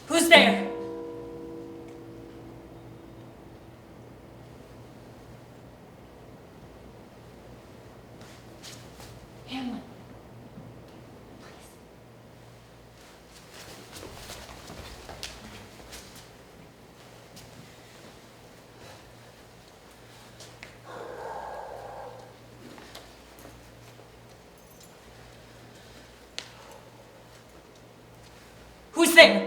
Who's there? Hamlet. Who's there?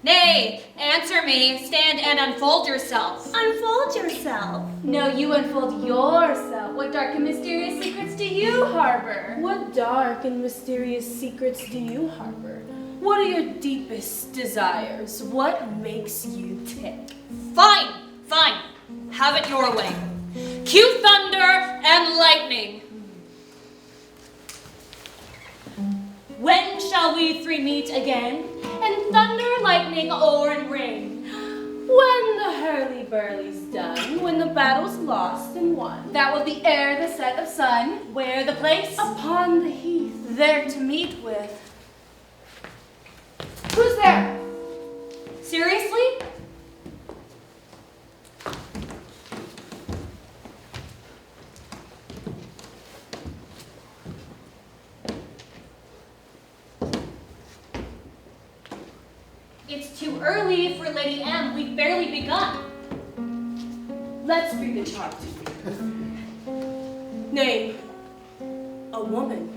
Nay, answer me. Stand and unfold yourself. Unfold yourself. No, you unfold yourself. What dark and mysterious secrets do you harbor? What dark and mysterious secrets do you harbor? What are your deepest desires? What makes you tick? Fine, fine. Have it your way. Cue thunder and lightning. When shall we three meet again? And thunder, lightning, or and rain? When the hurly-burly's done, when the battle's lost and won. That will be ere the set of sun. Where the place? Upon the heath, there to meet with. Who's there? Seriously? It's too early for Lady M. We've barely begun. Let's read the chart. Name, a woman.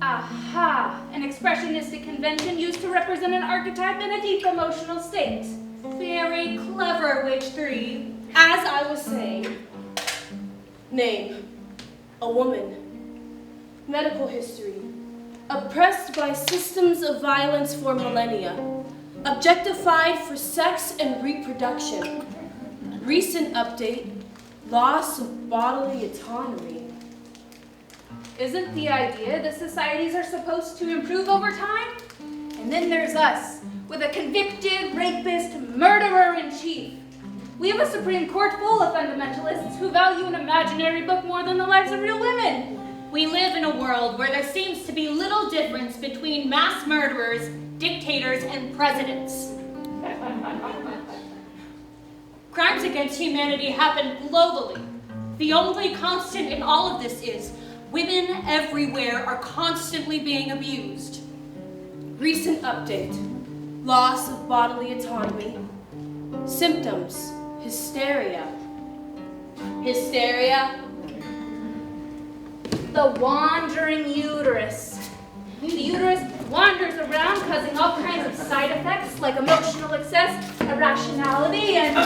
Aha! An expressionistic convention used to represent an archetype in a deep emotional state. Very clever, Witch 3. As I was saying, name, a woman. Medical history, oppressed by systems of violence for millennia. Objectified for sex and reproduction. Recent update, loss of bodily autonomy. Isn't the idea that societies are supposed to improve over time? And then there's us, with a convicted rapist murderer-in-chief. We have a Supreme Court full of fundamentalists who value an imaginary book more than the lives of real women. We live in a world where there seems to be little difference between mass murderers, dictators, and presidents. Crimes against humanity happen globally. The only constant in all of this is women everywhere are constantly being abused. Recent update, loss of bodily autonomy. Symptoms, hysteria. Hysteria? The wandering uterus. The uterus wanders around causing all kinds of side effects like emotional excess, irrationality, and...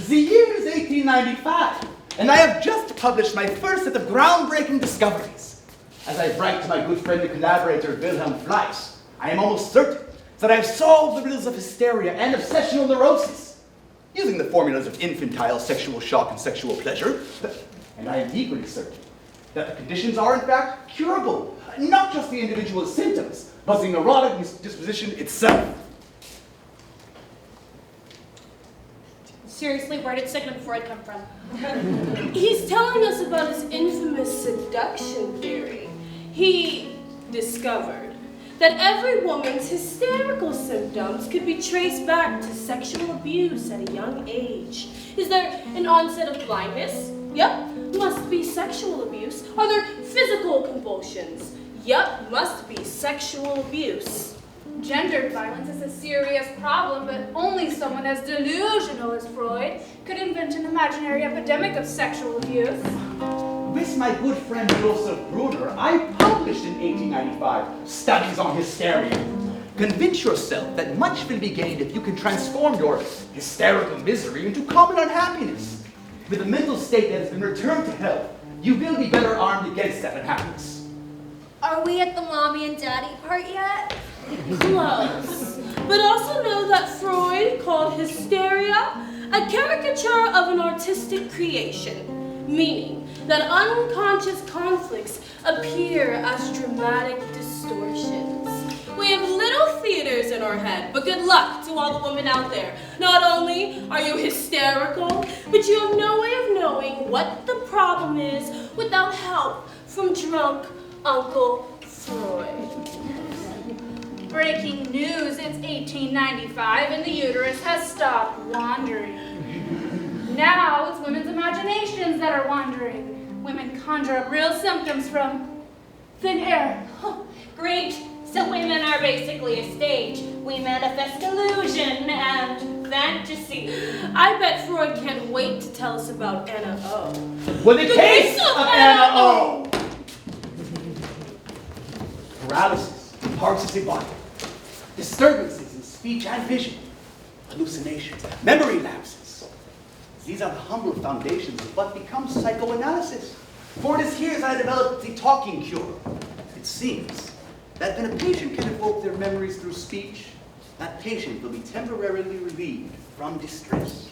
The year is 1895, and I have just published my first set of groundbreaking discoveries. As I write to my good friend and collaborator Wilhelm Fleiss, I am almost certain that I have solved the riddles of hysteria and obsessional neurosis, using the formulas of infantile sexual shock and sexual pleasure, and I am equally certain that the conditions are in fact curable, not just the individual's symptoms, but the neurotic disposition itself. Seriously, where did Sigmund Freud come from? He's telling us about his infamous seduction theory. He discovered that every woman's hysterical symptoms could be traced back to sexual abuse at a young age. Is there an onset of blindness? Yep, must be sexual abuse. Are there physical convulsions? Yep, must be sexual abuse. Gendered violence is a serious problem, but only someone as delusional as Freud could invent an imaginary epidemic of sexual abuse. With my good friend Joseph Brunner, I published in 1895 studies on hysteria. Convince yourself that much will be gained if you can transform your hysterical misery into common unhappiness. With a mental state that has been returned to health, you will be better armed against that unhappiness. Are we at the mommy and daddy part yet? Close. But also know that Freud called hysteria a caricature of an artistic creation, meaning that unconscious conflicts appear as dramatic distortions. We have little theaters in our head, but good luck to all the women out there. Not only are you hysterical, but you have no way of knowing what the problem is without help from drunk Uncle Freud. Breaking news, it's 1895 and the uterus has stopped wandering. Now it's women's imaginations that are wandering. Women conjure up real symptoms from thin air. Oh, great. So women are basically a stage. We manifest illusion and fantasy. I bet Freud can't wait to tell us about Anna O. Well, the case of Anna O! Paralysis, paroxysmic body, disturbances in speech and vision, hallucinations, memory lapses. These are the humble foundations of what becomes psychoanalysis. For it is here that I developed the talking cure. It seems that when a patient can evoke their memories through speech, that patient will be temporarily relieved from distress.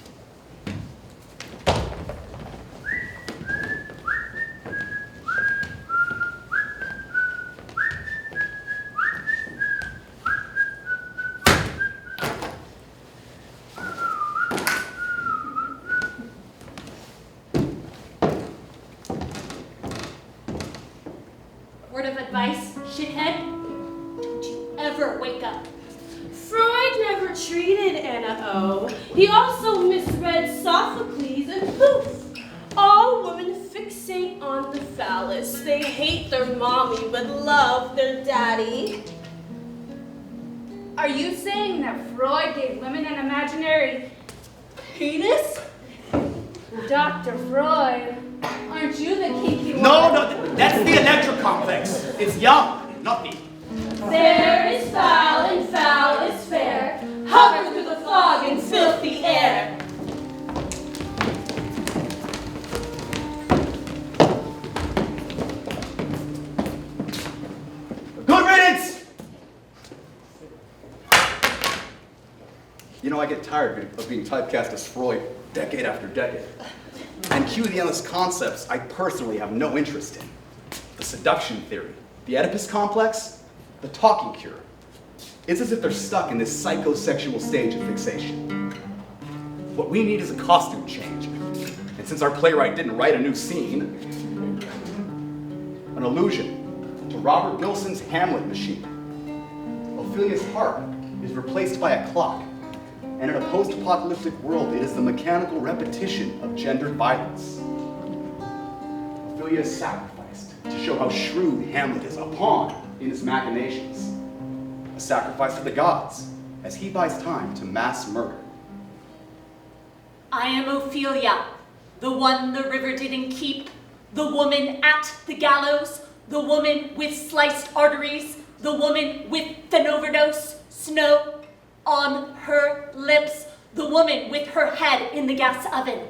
Word of advice, shithead? Don't you ever wake up. Freud never treated Anna O. He also misread Sophocles and poof! All women fixate on the phallus. They hate their mommy but love their daddy. Are you saying that Freud gave women an imaginary penis? Dr. Freud, aren't you the kinky one? No, that's the electro complex. It's young, not me. Fair is foul and foul is fair. Hover through the fog and filthy air. Good riddance! You know, I get tired of being typecast as Freud decade after decade. And cue the endless concepts I personally have no interest in. The seduction theory, the Oedipus complex, the talking cure. It's as if they're stuck in this psychosexual stage of fixation. What we need is a costume change. And since our playwright didn't write a new scene, an allusion to Robert Wilson's Hamlet machine. Ophelia's harp is replaced by a clock. And in a post-apocalyptic world, it is the mechanical repetition of gendered violence. Ophelia is sacrificed to show how shrewd Hamlet is, a pawn in his machinations. A sacrifice to the gods, as he buys time to mass murder. I am Ophelia, the one the river didn't keep, the woman at the gallows, the woman with sliced arteries, the woman with an overdose, snow on her lips, the woman with her head in the gas oven.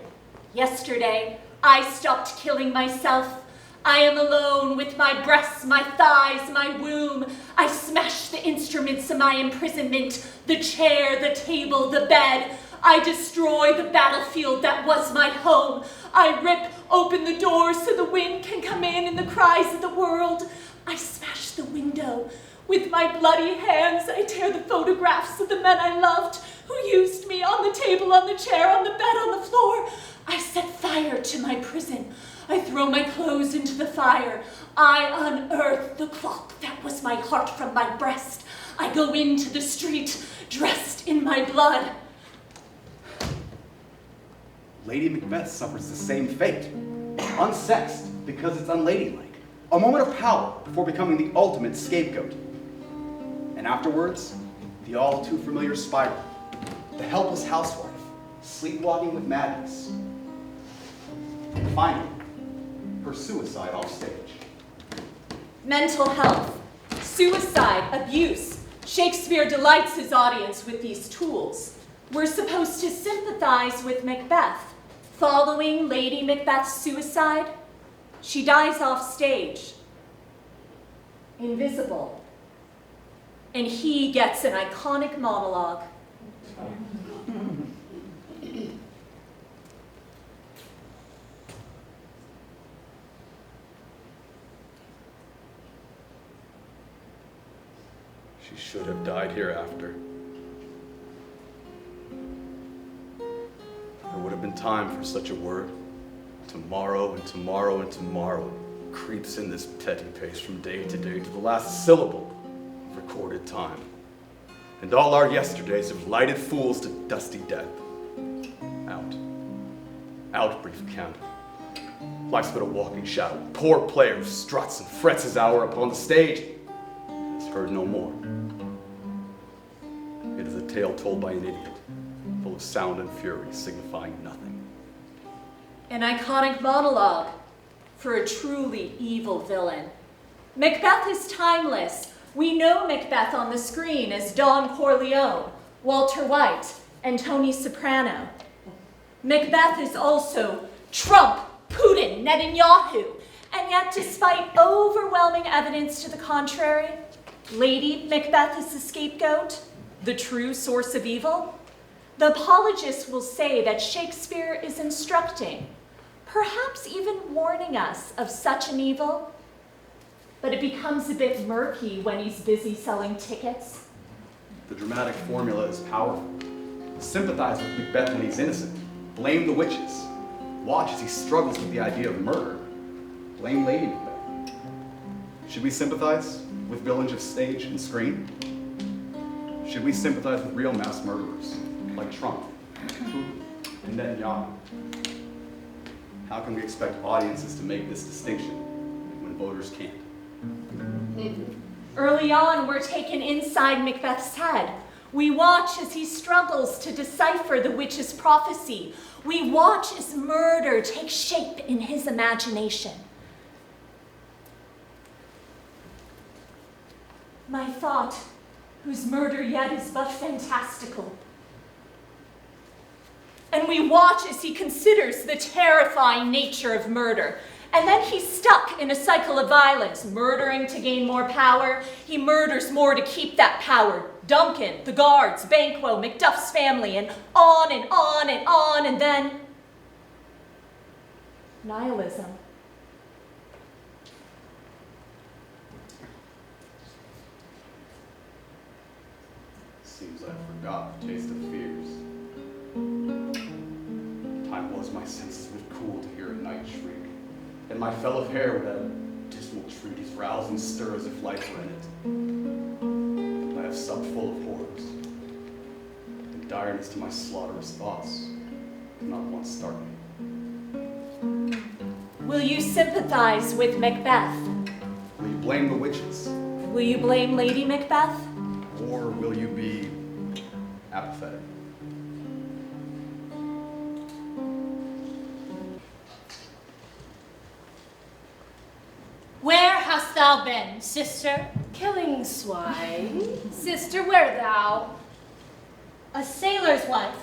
Yesterday, I stopped killing myself. I am alone with my breasts, my thighs, my womb. I smash the instruments of my imprisonment, the chair, the table, the bed. I destroy the battlefield that was my home. I rip open the doors so the wind can come in and the cries of the world. I smash the window. With my bloody hands, I tear the photographs of the men I loved, who used me on the table, on the chair, on the bed, on the floor. I set fire to my prison. I throw my clothes into the fire. I unearth the clock that was my heart from my breast. I go into the street, dressed in my blood. Lady Macbeth suffers the same fate. Unsexed because it's unladylike. A moment of power before becoming the ultimate scapegoat. And afterwards, the all too familiar spiral. The helpless housewife, sleepwalking with madness. And finally, her suicide off stage. Mental health, suicide, abuse. Shakespeare delights his audience with these tools. We're supposed to sympathize with Macbeth. Following Lady Macbeth's suicide, she dies off stage, invisible. And he gets an iconic monologue. She should have died hereafter. There would have been time for such a word. Tomorrow and tomorrow and tomorrow. creeps in this petty pace from day to day to the last syllable of recorded time. And all our yesterdays have lighted fools to dusty death. Out. Out, brief candle. Life's but a walking shadow. Poor player struts and frets his hour upon the stage. It's heard no more. It is a tale told by an idiot, full of sound and fury, signifying nothing. An iconic monologue for a truly evil villain. Macbeth is timeless. We know Macbeth on the screen as Don Corleone, Walter White, and Tony Soprano. Macbeth is also Trump, Putin, Netanyahu, and yet despite overwhelming evidence to the contrary, Lady Macbeth is the scapegoat, the true source of evil. The apologists will say that Shakespeare is instructing, perhaps even warning us of such an evil, but it becomes a bit murky when he's busy selling tickets. The dramatic formula is powerful. Sympathize with Macbeth when he's innocent. Blame the witches. Watch as he struggles with the idea of murder. Blame Lady Macbeth. Should we sympathize with villains of stage and screen? Should we sympathize with real mass murderers like Trump, Putin, and Netanyahu? How can we expect audiences to make this distinction when voters can't? Early on, we're taken inside Macbeth's head. We watch as he struggles to decipher the witch's prophecy. We watch as murder takes shape in his imagination. My thought, whose murder yet is but fantastical. And we watch as he considers the terrifying nature of murder. And then he's stuck in a cycle of violence, murdering to gain more power. He murders more to keep that power. Duncan, the guards, Banquo, Macduff's family, and on and on and on, and then nihilism. Seems I forgot the taste of fears. Time was my senses would cool to hear a night shriek, and my fell of hair would have a dismal treaties rouse and stir as if life were in it. But I have supped full of horrors, and direness to my slaughterous thoughts could not once start me. Will you sympathize with Macbeth? Will you blame the witches? Will you blame Lady Macbeth? Or will you be apathetic? Where hast thou been, sister? Killing swine. Sister, where thou? A sailor's wife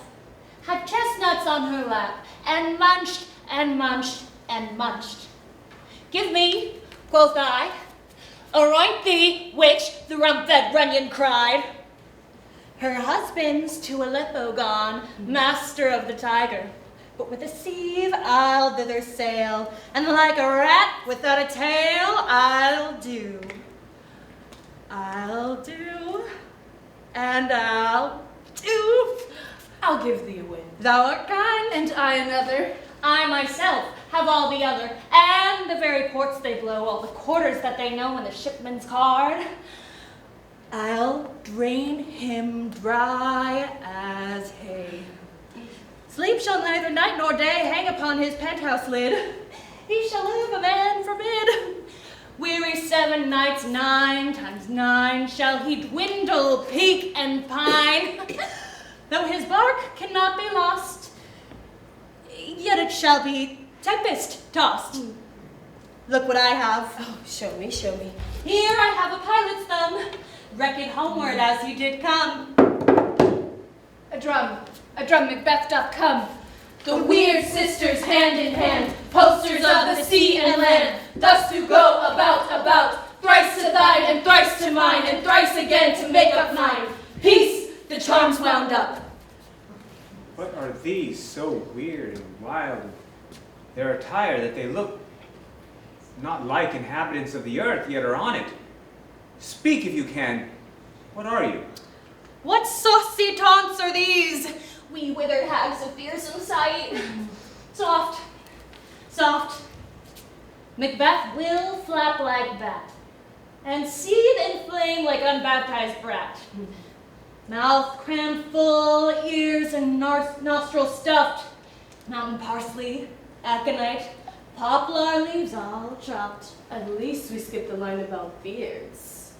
had chestnuts on her lap, and munched, and munched, and munched. Give me, quoth I. Aroint thee, witch, the rump-fed Runyon cried. Her husband's to Aleppo gone, master of the tiger. But with a sieve I'll thither sail, and like a rat without a tail, I'll do, and I'll do. I'll give thee a win. Thou art kind, And I another. I myself have all the other, and the very ports they blow, all the quarters that they know in the shipman's card. I'll drain him dry as hay. Sleep shall neither night nor day hang upon his penthouse lid. He shall live, a man forbid. Weary 7 nights, 9 times 9, shall he dwindle, peak, and pine. Though his bark cannot be lost, yet it shall be tempest tossed. Look what I have. Oh, show me, show me. Here I have a pilot's thumb. Wreck it homeward as you did come. A drum, Macbeth doth come. The weird sisters hand in hand, posters of the sea and land, thus to go about, thrice to thine and thrice to mine, and thrice again to make up 9. Peace, the charm's wound up. What are these so weird and wild? Their attire that they look not like inhabitants of the earth, yet are on it. Speak if you can. What are you? What saucy taunts are these? We withered hags of fearsome sight. Soft, soft, Macbeth will flap like that, and seethe and flame like unbaptized brat. Mouth crammed full, ears and nostrils stuffed, mountain parsley, aconite, poplar leaves all chopped. At least we skipped the line about beards.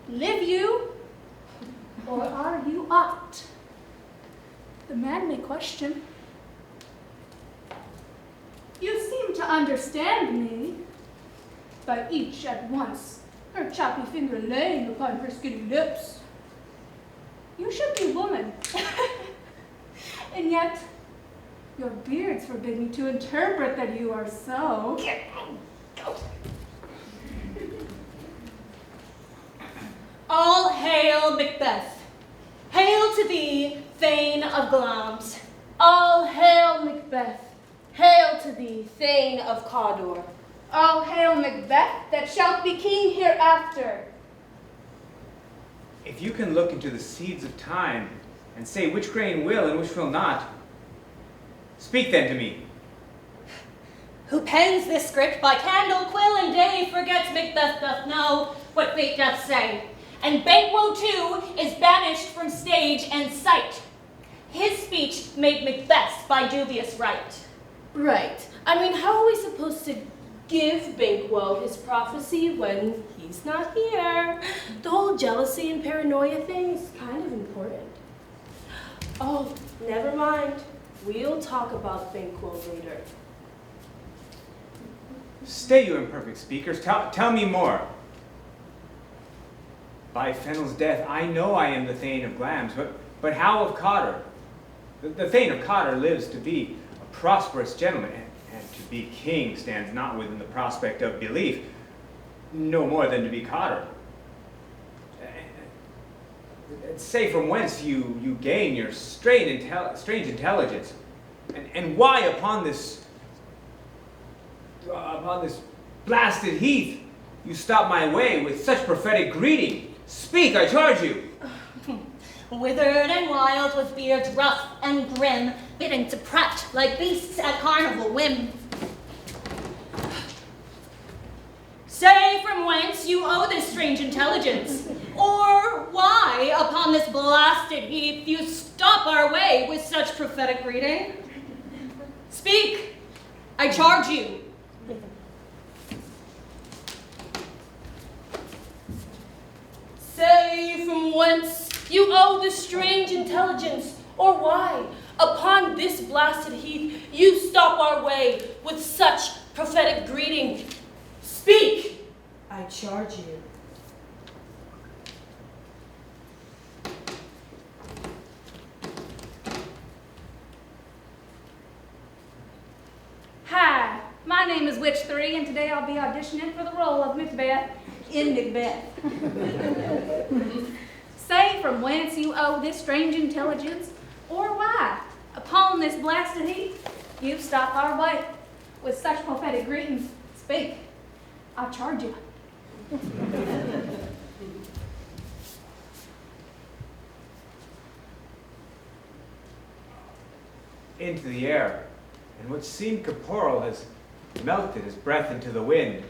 Live you, or are you aught? The man may question. You seem to understand me, by each at once, her choppy finger laying upon her skinny lips. You should be woman, and yet your beards forbid me to interpret that you are so. All hail Macbeth. Hail to thee, Thane of Glamis. All hail Macbeth. Hail to thee, Thane of Cawdor. All hail Macbeth, that shalt be king hereafter. If you can look into the seeds of time and say which grain will and which will not, speak then to me. Who pens this script by candle, quill, and day forgets Macbeth doth know what fate doth say. And Banquo too is banished from stage and sight. His speech made Macbeth's by dubious right. Right. I mean, how are we supposed to give Banquo his prophecy when he's not here? The whole jealousy and paranoia thing is kind of important. Oh, never mind. We'll talk about Banquo later. Stay, you imperfect speakers. Tell me more. By Fennel's death, I know I am the Thane of Glamis, but how of Cotter? The Thane of Cotter lives to be a prosperous gentleman, and to be king stands not within the prospect of belief, no more than to be Cotter. Say from whence you gain your strange intelligence, and why upon this blasted heath you stop my way with such prophetic greeting. Speak, I charge you. Withered and wild, with beards rough and grim, bidding to prat like beasts at carnival whim. Say from whence you owe this strange intelligence, or why upon this blasted heath you stop our way with such prophetic greeting. Speak, I charge you. Say from whence you owe this strange intelligence, or why, upon this blasted heath, you stop our way with such prophetic greeting. Speak, I charge you. Hi, my name is Witch 3, and today I'll be auditioning for the role of Macbeth in Macbeth. Say from whence you owe this strange intelligence, or why, upon this blasted heath, you stop our way with such prophetic greetings. Speak, I charge you. Into the air, and what seemed corporal has melted his breath into the wind.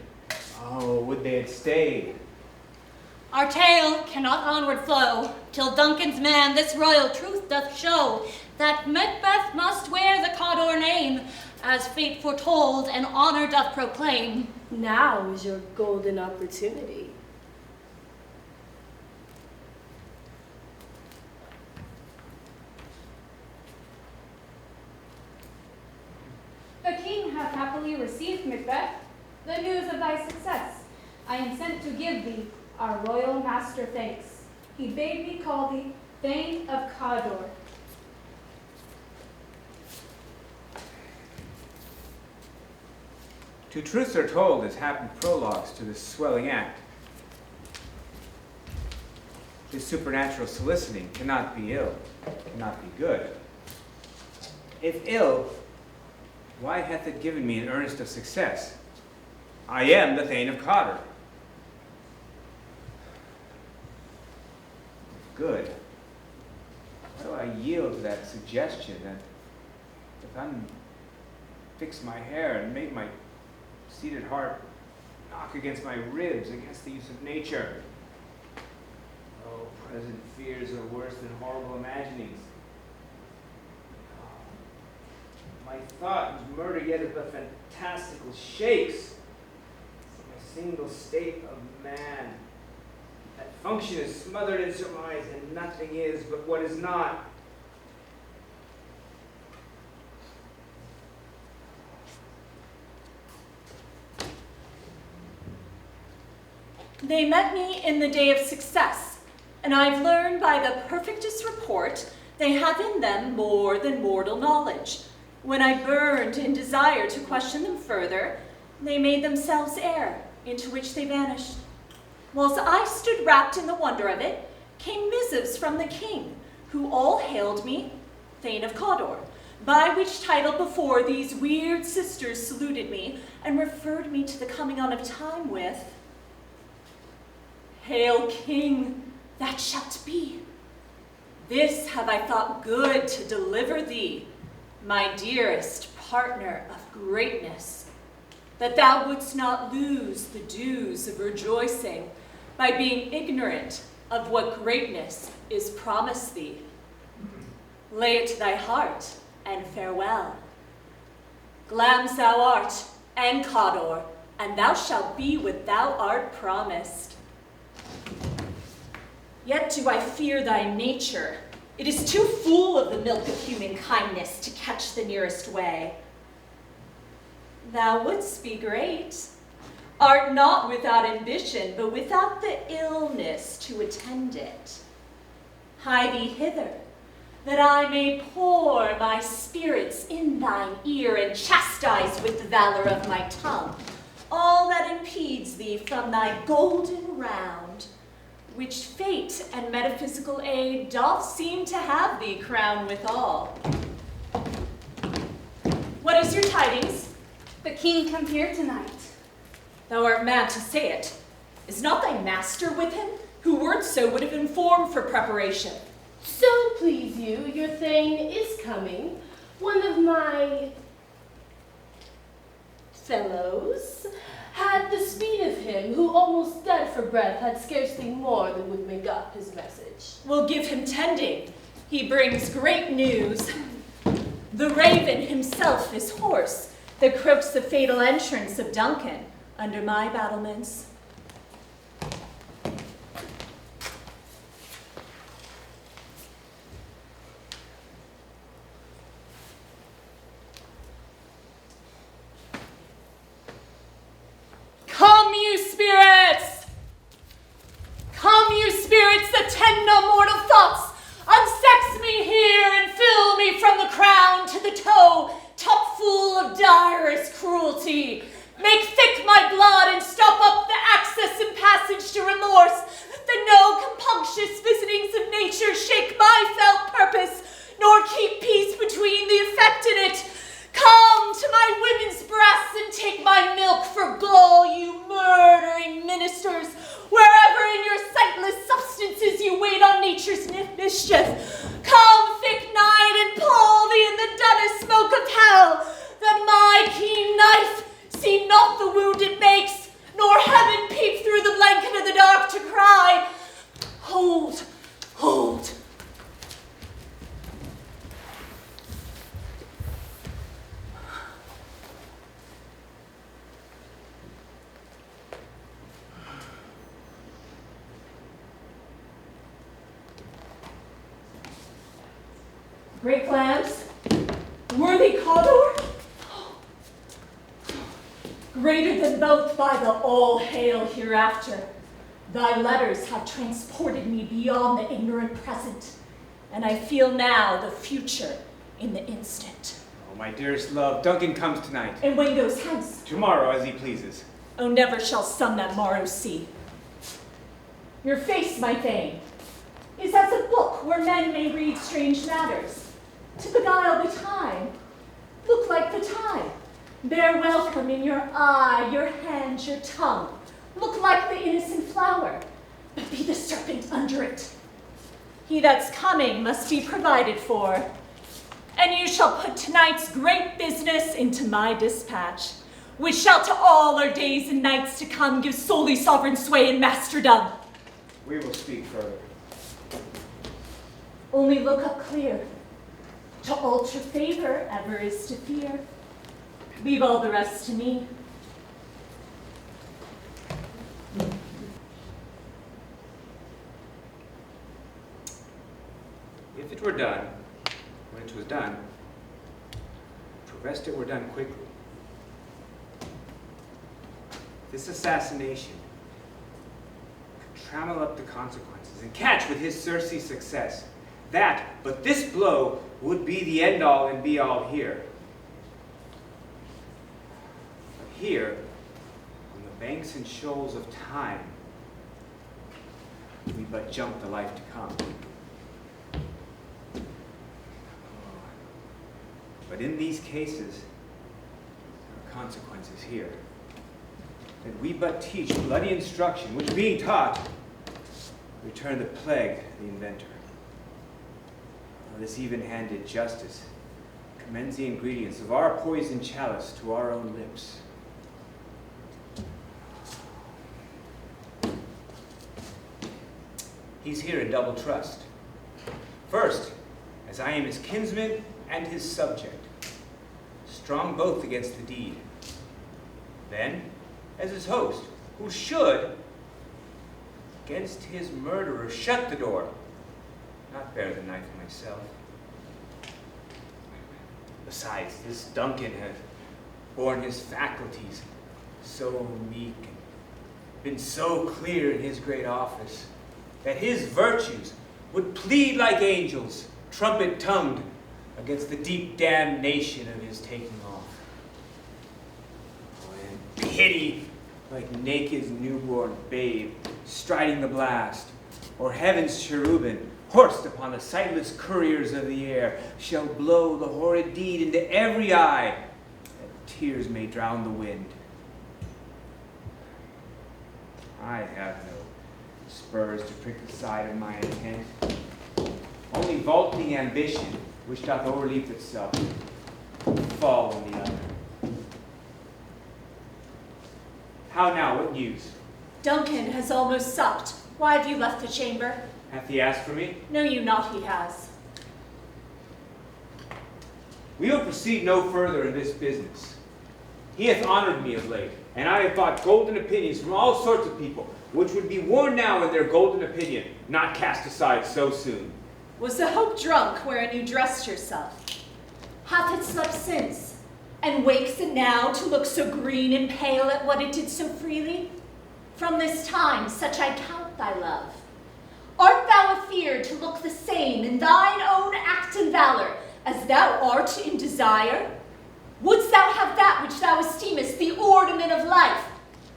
Oh, would they had stayed. Our tale cannot onward flow, till Duncan's man this royal truth doth show, that Macbeth must wear the Cawdor name, as fate foretold and honor doth proclaim. Now is your golden opportunity. The king hath happily received, Macbeth, the news of thy success. I am sent to give thee our royal master thanks. He bade me call thee Thane of Cawdor. Two truths are told as happen prologues to this swelling act. His supernatural soliciting cannot be ill, cannot be good. If ill, why hath it given me an earnest of success? I am the Thane of Cotter. Good. yield to that suggestion that if I'm fix my hair and make my seated heart knock against my ribs, against the use of nature. Oh, present fears are worse than horrible imaginings. My thought is murder yet of but fantastical shakes. A single state of man. That function is smothered in surmise, and nothing is but what is not. They met me in the day of success, and I've learned by the perfectest report they have in them more than mortal knowledge. When I burned in desire to question them further, they made themselves air, into which they vanished. Whilst I stood wrapped in the wonder of it, came missives from the king, who all hailed me Thane of Cawdor, by which title before these weird sisters saluted me and referred me to the coming on of time with, "Hail, King, that shalt be. This have I thought good to deliver thee, my dearest partner of greatness, that thou wouldst not lose the dues of rejoicing by being ignorant of what greatness is promised thee. Lay it to thy heart, and farewell. Glams thou art, and Cawdor, and thou shalt be what thou art promised. Yet do I fear thy nature. It is too full of the milk of human kindness to catch the nearest way. Thou wouldst be great, art not without ambition, but without the illness to attend it. Hie thee hither, that I may pour my spirits in thine ear and chastise with the valor of my tongue all that impedes thee from thy golden round, which fate and metaphysical aid doth seem to have thee crowned withal. What is your tidings? The king come here tonight. Thou art mad to say it. Is not thy master with him, who wert so would have informed for preparation? So please you, your thane is coming. One of my fellows had the speed of him, who almost dead for breath had scarcely more than would make up his message. We'll give him tending. He brings great news. The raven himself is hoarse, that croaks the fatal entrance of Duncan under my battlements. Come, you spirits! Come, you spirits that tend no mortal thoughts! Unsex me here and fill me from the crown to the toe, top full of direst cruelty. Make thick my blood and stop up the access and passage to remorse, that no compunctious visitings of nature shake my felt purpose, nor keep peace between the affected it. Come to my women's breasts and take my milk for gall, you murdering ministers, wherever in your sightless substances you wait on nature's mischief. Come, thick night, and pull thee in the dunnest smoke of hell, that my keen knife see not the wound it makes, nor heaven peep through the blanket of the dark to cry, hold, hold. Great clams, worthy Cawdor, greater than both by the all-hail hereafter. Thy letters have transported me beyond the ignorant present, and I feel now the future in the instant. Oh, my dearest love, Duncan comes tonight. And when goes hence? Tomorrow, as he pleases. Oh, never shall sun that morrow see. Your face, my thane, is as a book where men may read strange matters, to beguile the time. Look like the time. Bear welcome in your eye, your hand, your tongue. Look like the innocent flower, but be the serpent under it. He that's coming must be provided for. And you shall put tonight's great business into my dispatch, which shall to all our days and nights to come give solely sovereign sway and masterdom. We will speak further. Only look up clear. To alter favor ever is to fear. Leave all the rest to me. If it were done, when it was done, protest it were done quickly. This assassination could trammel up the consequences and catch with his Circe success. That, but this blow would be the end-all and be-all here. But here, on the banks and shoals of time, we but jump the life to come. But in these cases, there are consequences here. That we but teach bloody instruction, which being taught, return the plague the inventor. This even-handed justice commends the ingredients of our poisoned chalice to our own lips. He's here in double trust. First, as I am his kinsman and his subject, strong both against the deed. Then, as his host, who should, against his murderer, shut the door, not bear the knife myself. Besides, this Duncan hath borne his faculties so meek and been so clear in his great office, that his virtues would plead like angels, trumpet-tongued, against the deep damnation of his taking off. Oh, and pity like naked newborn babe striding the blast, or heaven's cherubim horsed upon the sightless couriers of the air shall blow the horrid deed into every eye, that tears may drown the wind. I have no spurs to prick the side of my intent, only vaulting ambition, which doth o'erleap itself, fall on the other. How now, what news? Duncan has almost supped. Why have you left the chamber? Hath he asked for me? Know you not he has. We will proceed no further in this business. He hath honored me of late, and I have bought golden opinions from all sorts of people, which would be worn now in their golden opinion, not cast aside so soon. Was the hope drunk wherein you dressed yourself? Hath it slept since, and wakes it now to look so green and pale at what it did so freely? From this time such I count thy love. Art thou afeard to look the same in thine own act and valor as thou art in desire? Wouldst thou have that which thou esteemest the ornament of life,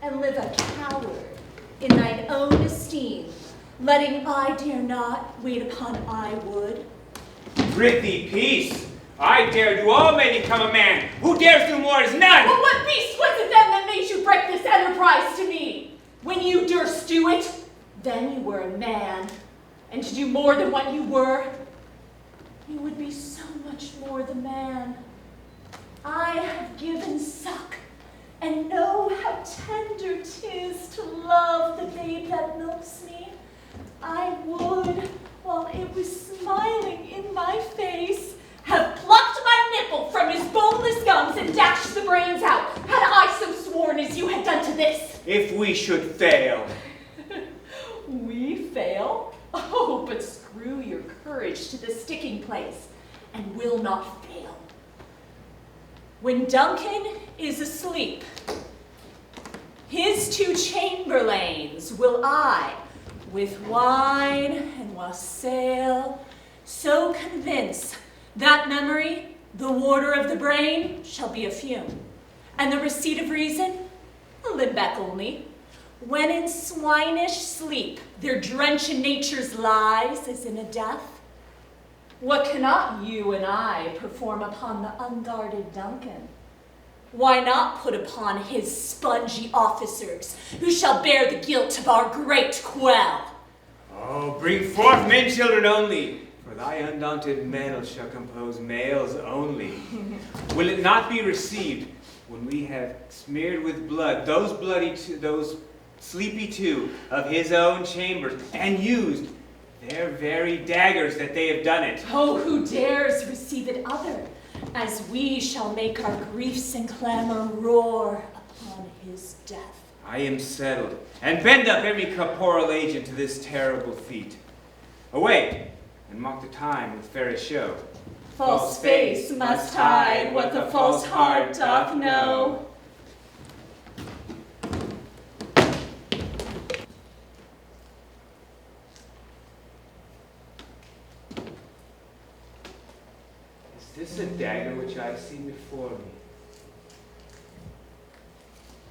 and live a coward in thine own esteem, letting I dare not wait upon I would? Prithee, peace! I dare do all may become a man. Who dares do more is none! But what beast was it then that made you break this enterprise to me? When you durst do it, then you were a man. And to do more than what you were, you would be so much more the man. I have given suck, and know how tender 'tis to love the babe that milks me. I would, while it was smiling in my face, have plucked my nipple from his boneless gums and dashed the brains out, had I so sworn as you had done to this. If we should fail. We fail? Oh, but screw your courage to the sticking place, and will not fail. When Duncan is asleep, his two chamberlains will I, with wine and wassail, so convince that memory, the warder of the brain, shall be a fume, and the receipt of reason, a limbeck only. When in swinish sleep their drenching natures lies as in a death, what cannot you and I perform upon the unguarded Duncan? Why not put upon his spongy officers, who shall bear the guilt of our great quell? Oh, bring forth men children only, for thy undaunted meddles shall compose males only. Will it not be received when we have smeared with blood those sleepy two of his own chambers, and used their very daggers that they have done it? Oh, who dares receive it other, as we shall make our griefs and clamor roar upon his death. I am settled, and bend up every corporal agent to this terrible feat. Away, and mock the time with fairest show. False face must hide what the false heart doth know. Is this a dagger which I see before me?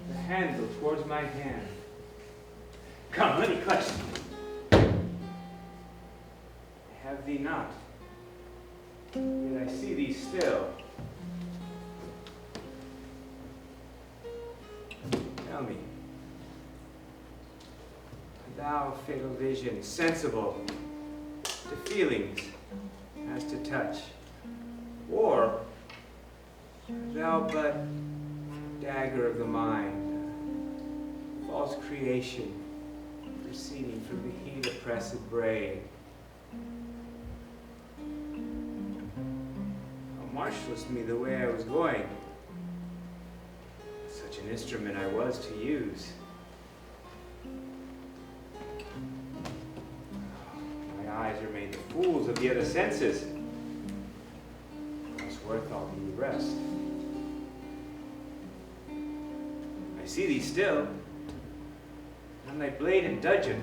The handle towards my hand. Come, let me clutch thee. I have thee not, yet I see thee still. Tell me, art thou, fatal vision, sensible to feelings as to touch, or art thou but dagger of the mind, false creation, proceeding from the heat oppressed brain? How marshalest me the way I was going? Such an instrument I was to use. My eyes are made the fools of the other senses. It's worth all the rest. I see thee still, and on thy blade and dudgeon,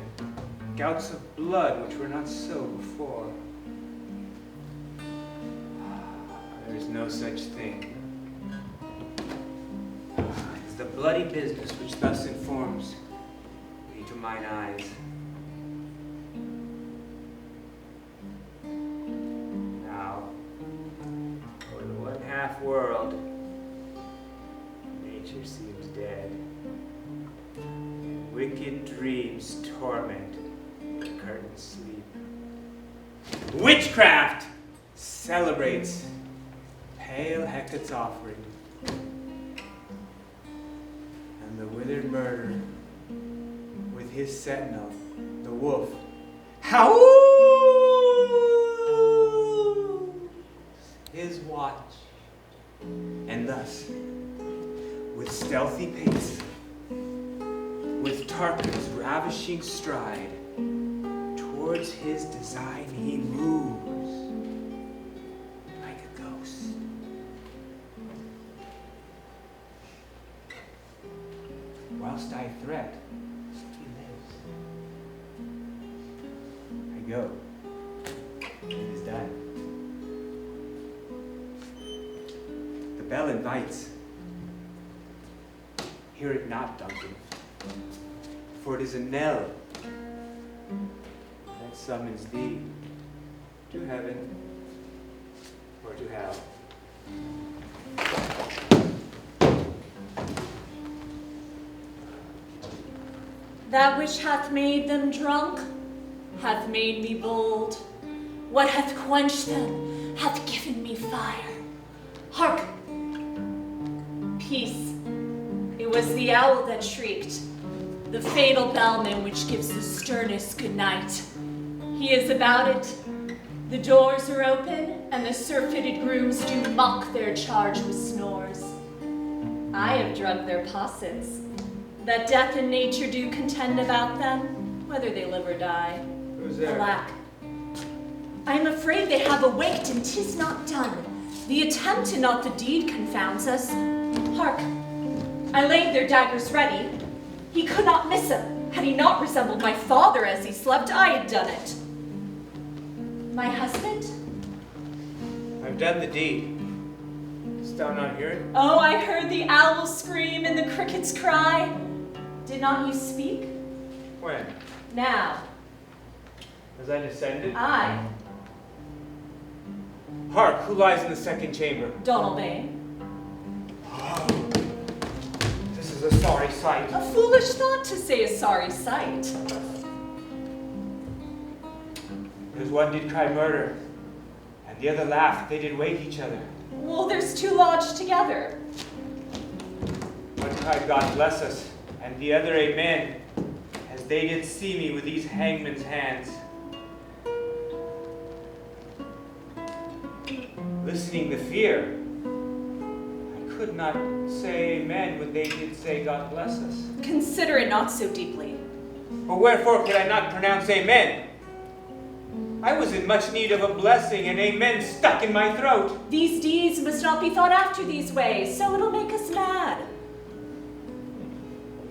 gouts of blood which were not so before. There is no such thing. It is the bloody business which thus informs me to mine eyes. Now, over the one half world, nature seems dead. Wicked dreams torment the curtained sleep. Witchcraft celebrates pale Hecate's offering, and the withered murderer with his sentinel, the wolf, howls his watch, and thus, with stealthy pace, with Tarquin's ravishing stride, towards his design he moves like a ghost. Whilst I threat, he lives. I go. It is done. The bell invites. Hear it not, Duncan, for it is a knell that summons thee to heaven or to hell. That which hath made them drunk hath made me bold. What hath quenched them hath given me fire. Hark! Peace. It was the owl that shrieked, the fatal bellman which gives the sternest good night. He is about it. The doors are open, and the surfeited grooms do mock their charge with snores. I have drugged their possets, that death and nature do contend about them, whether they live or die. Who's there? Alack. I am afraid they have awaked, and 'tis not done. The attempt and not the deed confounds us. Hark! I laid their daggers ready. He could not miss him. Had he not resembled my father as he slept, I had done it. My husband? I've done the deed. Dost thou not hear it? Oh, I heard the owl scream and the crickets cry. Did not you speak? When? Now. As I descended? I, Hark, who lies in the second chamber? Donalbain. This is a sorry sight. A foolish thought to say a sorry sight. Because one did cry murder, and the other laughed. They did wake each other. Well, there's two lodged together. One cried, God bless us, and the other, Amen, as they did see me with these hangman's hands. Listening to fear, I could not say Amen when they did say God bless us. Consider it not so deeply. But wherefore could I not pronounce Amen? I was in much need of a blessing, and Amen stuck in my throat. These deeds must not be thought after these ways, so it'll make us mad.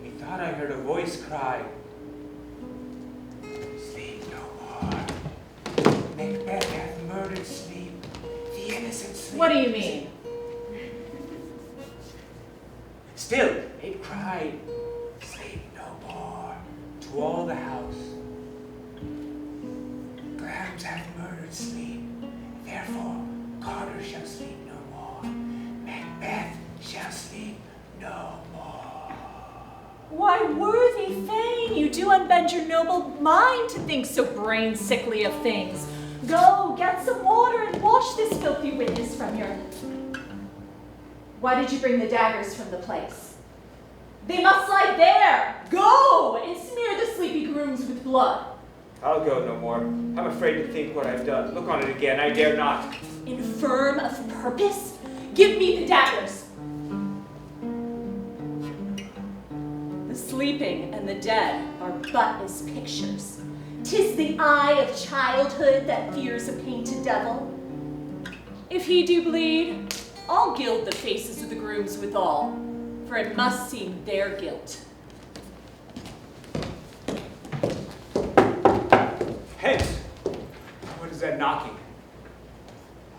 Methought I heard a voice cry, Sleep no more. Macbeth hath murdered sleep. The innocent sleep. What do you mean? Still, it cried, Sleep no more, to all the house. Grahams hath murdered sleep, therefore Carter shall sleep no more. Macbeth shall sleep no more. Why, worthy Thane, you do unbend your noble mind to think so brain-sickly of things. Go, get some water and wash this filthy witness from your... Why did you bring the daggers from the place? They must lie there! Go, and smear the sleepy grooms with blood. I'll go no more. I'm afraid to think what I've done. Look on it again, I dare not. Infirm of purpose? Give me the daggers. The sleeping and the dead are but as pictures. 'Tis the eye of childhood that fears a painted devil. If he do bleed, I'll gild the faces of the grooms withal, for it must seem their guilt. Hence! What is that knocking?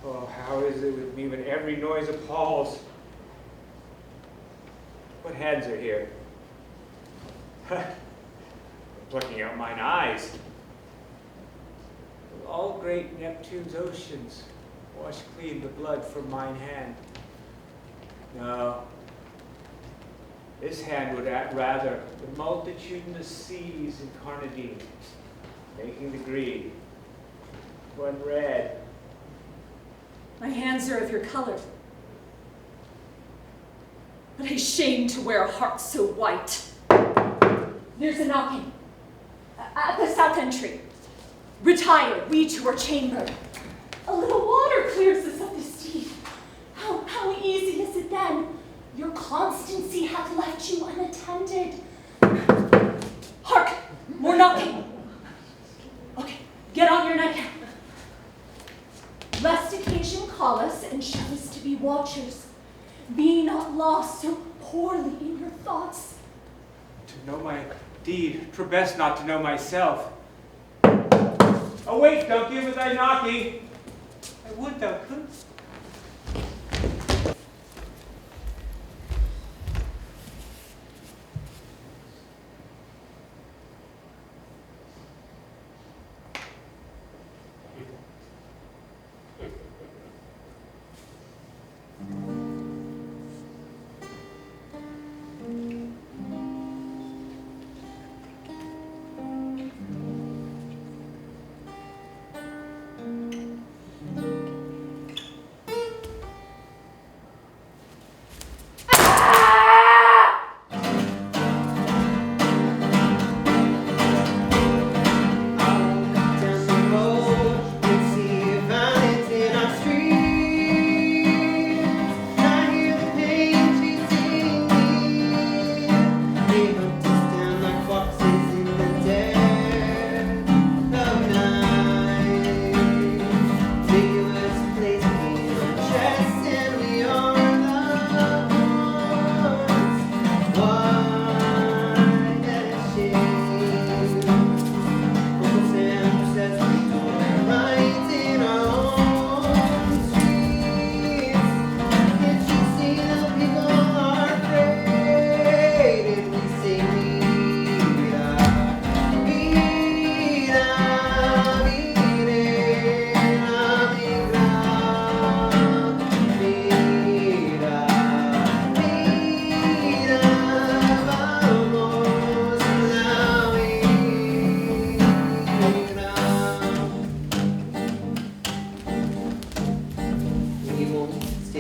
Oh, how is it with me when every noise appalls? What hands are here? Plucking out mine eyes. Will all great Neptune's oceans wash clean the blood from mine hand? No. This hand would act rather the multitudinous seas incarnadine, making the green one red. My hands are of your color, but I shame to wear a heart so white. There's a knocking at the south entry. Retire, we to our chamber. A little water clears us of this deed. How easy is it then? Your constancy hath left you unattended. Hark! More knocking. Okay, get on your nightcap. Lest occasion call us and show us to be watchers. Be not lost so poorly in your thoughts. To know my deed, 'twere best not to know myself. Awake, don't give with thy knocking. I would thou couldst.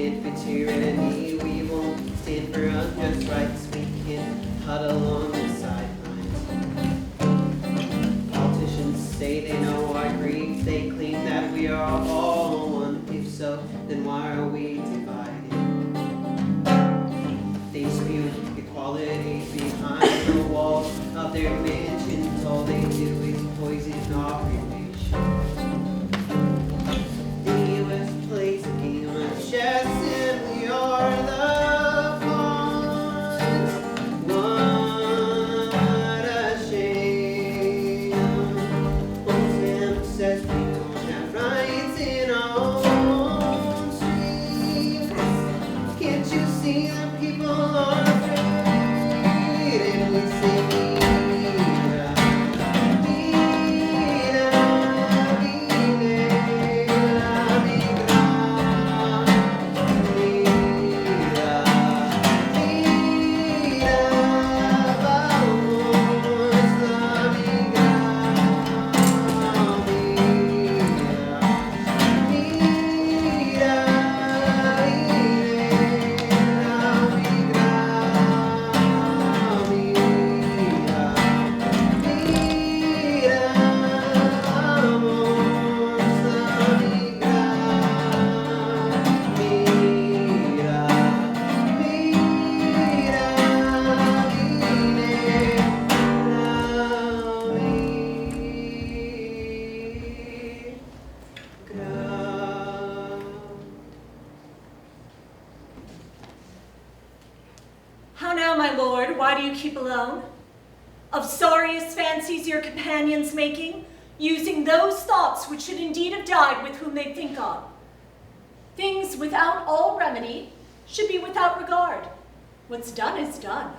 stand for tyranny, we won't stand for unjust rights. We can huddle on the sidelines. Politicians say they know our grief, they claim that we are all one. If so, then why are we divided? They spew equality behind the walls of their mansions. All they do is poison our relations. The US plays a game of chess and we are the pawns. What a shame. Old Sam says we don't have rights in our own streets. Can't you see the people are afraid? And we say, How now, my lord, why do you keep alone? Of sorriest fancies your companions making, using those thoughts which should indeed have died with whom they think on. Things without all remedy should be without regard. What's done is done.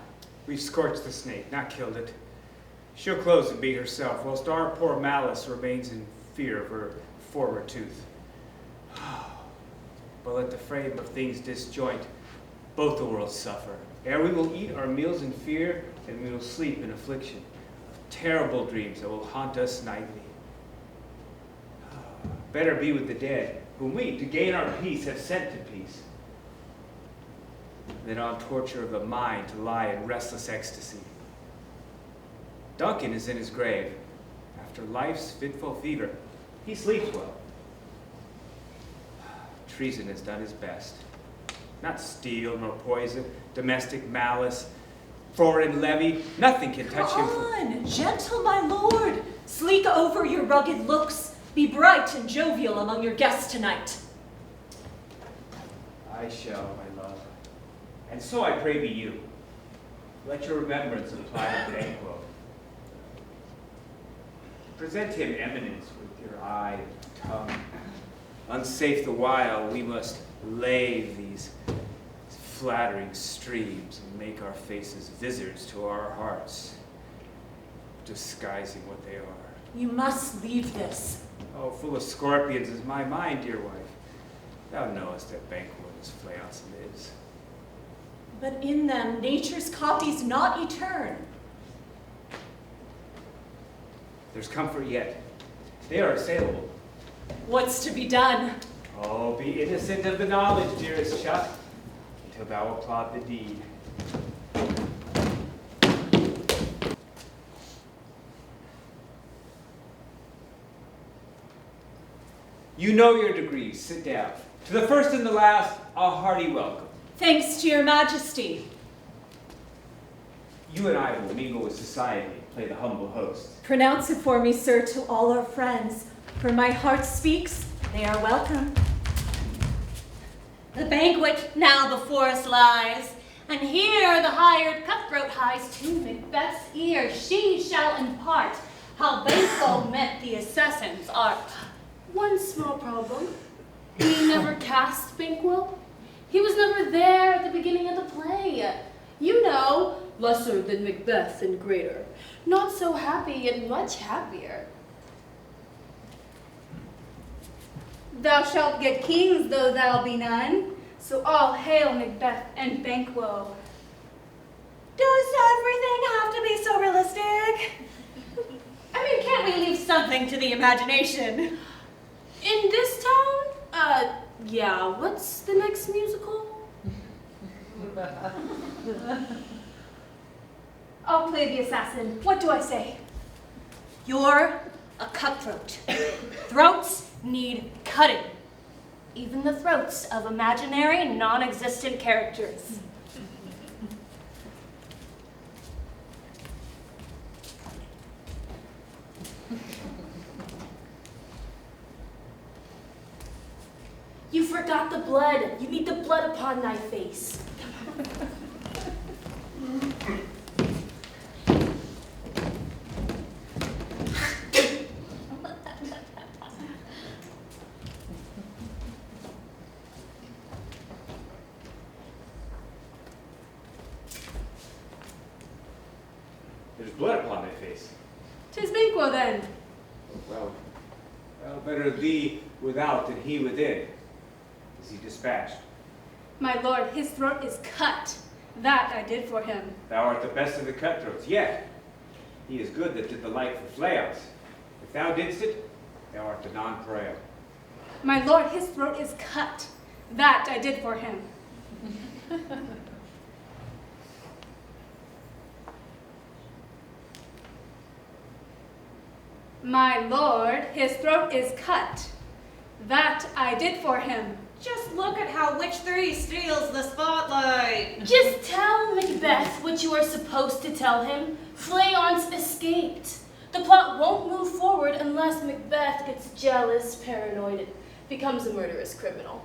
We've scorched the snake, not killed it. She'll close and be herself, whilst our poor Malice remains in fear of her forward tooth. But let the frame of things disjoint, both the worlds suffer. Ere we will eat our meals in fear, and we will sleep in affliction, of terrible dreams that will haunt us nightly. Better be with the dead, whom we, to gain our peace, have sent to peace, than on torture of the mind to lie in restless ecstasy. Duncan is in his grave. After life's fitful fever, he sleeps well. Treason has done his best. Not steel nor poison, domestic malice, foreign levy, nothing can touch him. Come on, gentle my lord. Sleek over your rugged looks. Be bright and jovial among your guests tonight. I shall, my love. And so I pray be you. Let your remembrance apply to Banquo. Present him eminence with your eye and tongue. Unsafe the while, we must lave these flattering streams and make our faces visors to our hearts, disguising what they are. You must leave this. Oh, full of scorpions is my mind, dear wife. Thou knowest that Banquo this flayance lives. But in them nature's copies not etern. There's comfort yet. They are assailable. What's to be done? Oh, be innocent of the knowledge, dearest Chuck, until thou applaud the deed. You know your degrees. Sit down. To the first and the last, a hearty welcome. Thanks to your majesty. You and I will mingle with society and play the humble host. Pronounce it for me, sir, to all our friends. For my heart speaks, they are welcome. The banquet now before us lies, and here the hired cutthroat hies to Macbeth's ear. She shall impart how Banquo met the assassins are. One small problem. We never cast Banquo. He was never there at the beginning of the play. You know, lesser than Macbeth and greater. Not so happy, yet much happier. Thou shalt get kings, though thou be none. So all hail Macbeth and Banquo. Does everything have to be so realistic? I mean, can't we leave something to the imagination? In this town, Yeah, what's the next musical? I'll play the assassin. What do I say? You're a cutthroat. Throats need cutting. Even the throats of imaginary, non-existent characters. You forgot the blood. You need the blood upon thy face. There's blood upon thy face. 'Tis Banquo then. Well, better thee without than he within. Is he dispatched? My lord, his throat is cut. That I did for him. Thou art the best of the cutthroats, yet he is good that did the like for flayouts. If thou didst it, thou art the nonpareil. My lord, his throat is cut. That I did for him. My lord, his throat is cut. That I did for him. Just look at how Witch 3 steals the spotlight. Just tell Macbeth what you are supposed to tell him. Flayance escaped. The plot won't move forward unless Macbeth gets jealous, paranoid, and becomes a murderous criminal.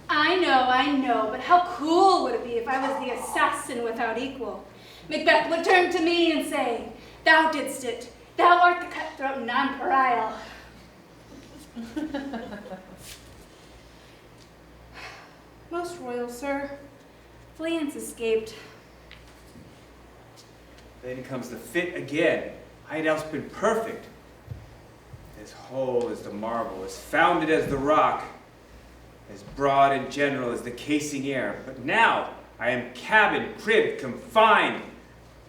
I know, but how cool would it be if I was the assassin without equal? Macbeth would turn to me and say, "Thou didst it. Thou art the cutthroat nonpareil." Most royal sir, Flayance escaped. Then comes the fit again. I had else been perfect. As whole as the marble, as founded as the rock, as broad and general as the casing air. But now I am cabined, cribbed, confined,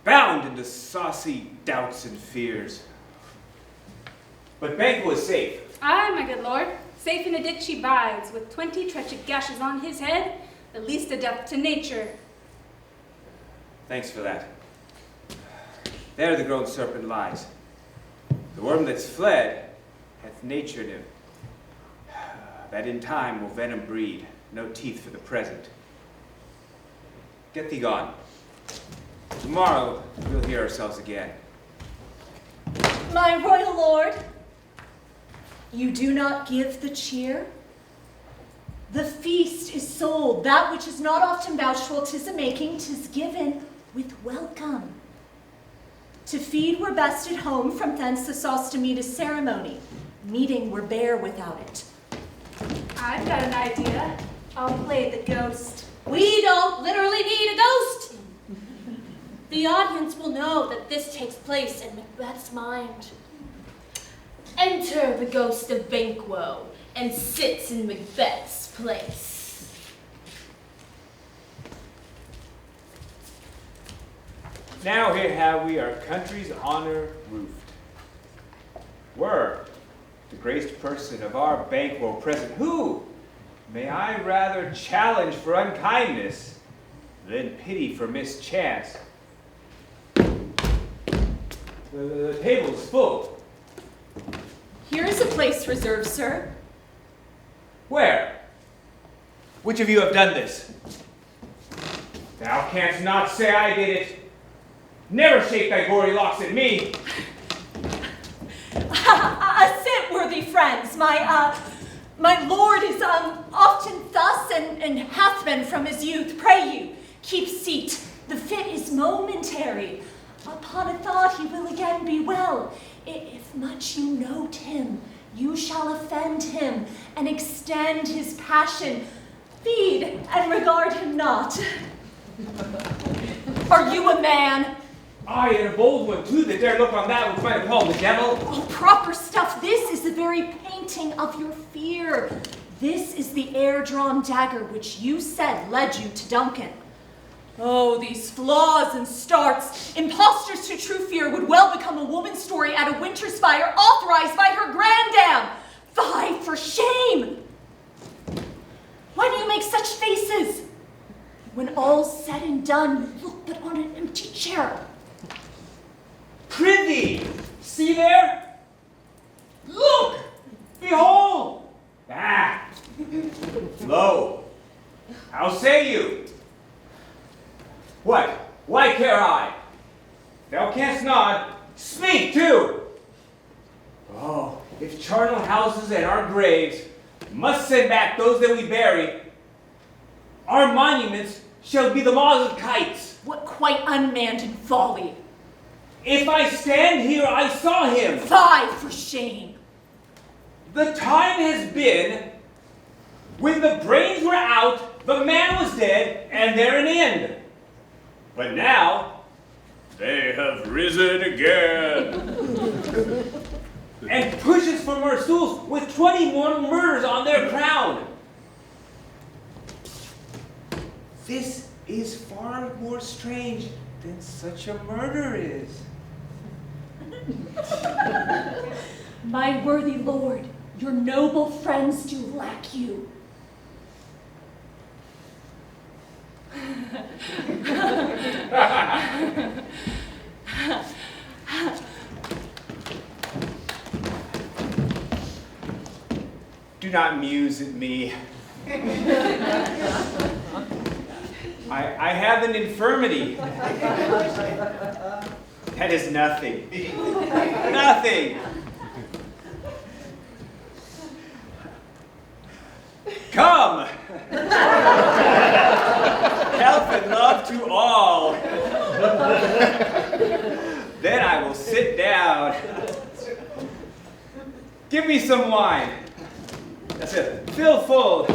bound into saucy doubts and fears. But Banquo is safe. Aye, my good lord, safe in a ditch he bides, with 20 treacherous gashes on his head, the least a death to nature. Thanks for that. There the grown serpent lies. The worm that's fled hath natured him, that in time will venom breed, no teeth for the present. Get thee gone. Tomorrow we'll hear ourselves again. My royal lord, you do not give the cheer? The feast is sold, that which is not often vouched for, 'tis a making, 'tis given with welcome. To feed were best at home, from thence the sauce to meat is ceremony. Meeting were bare without it. I've got an idea. I'll play the ghost. We don't literally need a ghost. The audience will know that this takes place in Macbeth's mind. Enter the ghost of Banquo and sits in Macbeth's place. Now here have we our country's honor roofed. Were the graced person of our Banquo present, who may I rather challenge for unkindness than pity for mischance. The table's full. Here is a place reserved, sir. Where? Which of you have done this? Thou canst not say I did it. Never shake thy gory locks at me. Sit, worthy friends. My lord is often thus and hath been from his youth. Pray you, keep seat. The fit is momentary. Upon a thought he will again be well. If much you note him, you shall offend him and extend his passion. Feed and regard him not. Are you a man? Aye, and a bold one too, that dare look on that which might have called the devil. Oh, proper stuff. This is the very painting of your fear. This is the air-drawn dagger which you said led you to Duncan. Oh, these flaws and starts. Impostors to true fear would well become a woman's story at a winter's fire authorized by her grandam. Fie, for shame! make such faces? When all's said and done, you look but on an empty chair. Prithee, see there? Look! Behold! Ah! Lo! How say you? What? Why care I? Thou canst nod. Speak too! Oh, if charnel houses and our graves must send back those that we bury, our monuments shall be the maws of kites. What quite unmanned and folly. If I stand here, I saw him. Fie for shame. The time has been when the brains were out, the man was dead, and there an end. But now, they have risen again. And pushes from our stools with 20 more murders on their crown. This is far more strange than such a murder is. My worthy lord, your noble friends do lack you. Do not muse at me. I have an infirmity. That is nothing. Nothing. Come. Health and love to all. Then I will sit down. Give me some wine. That's it. Fill full.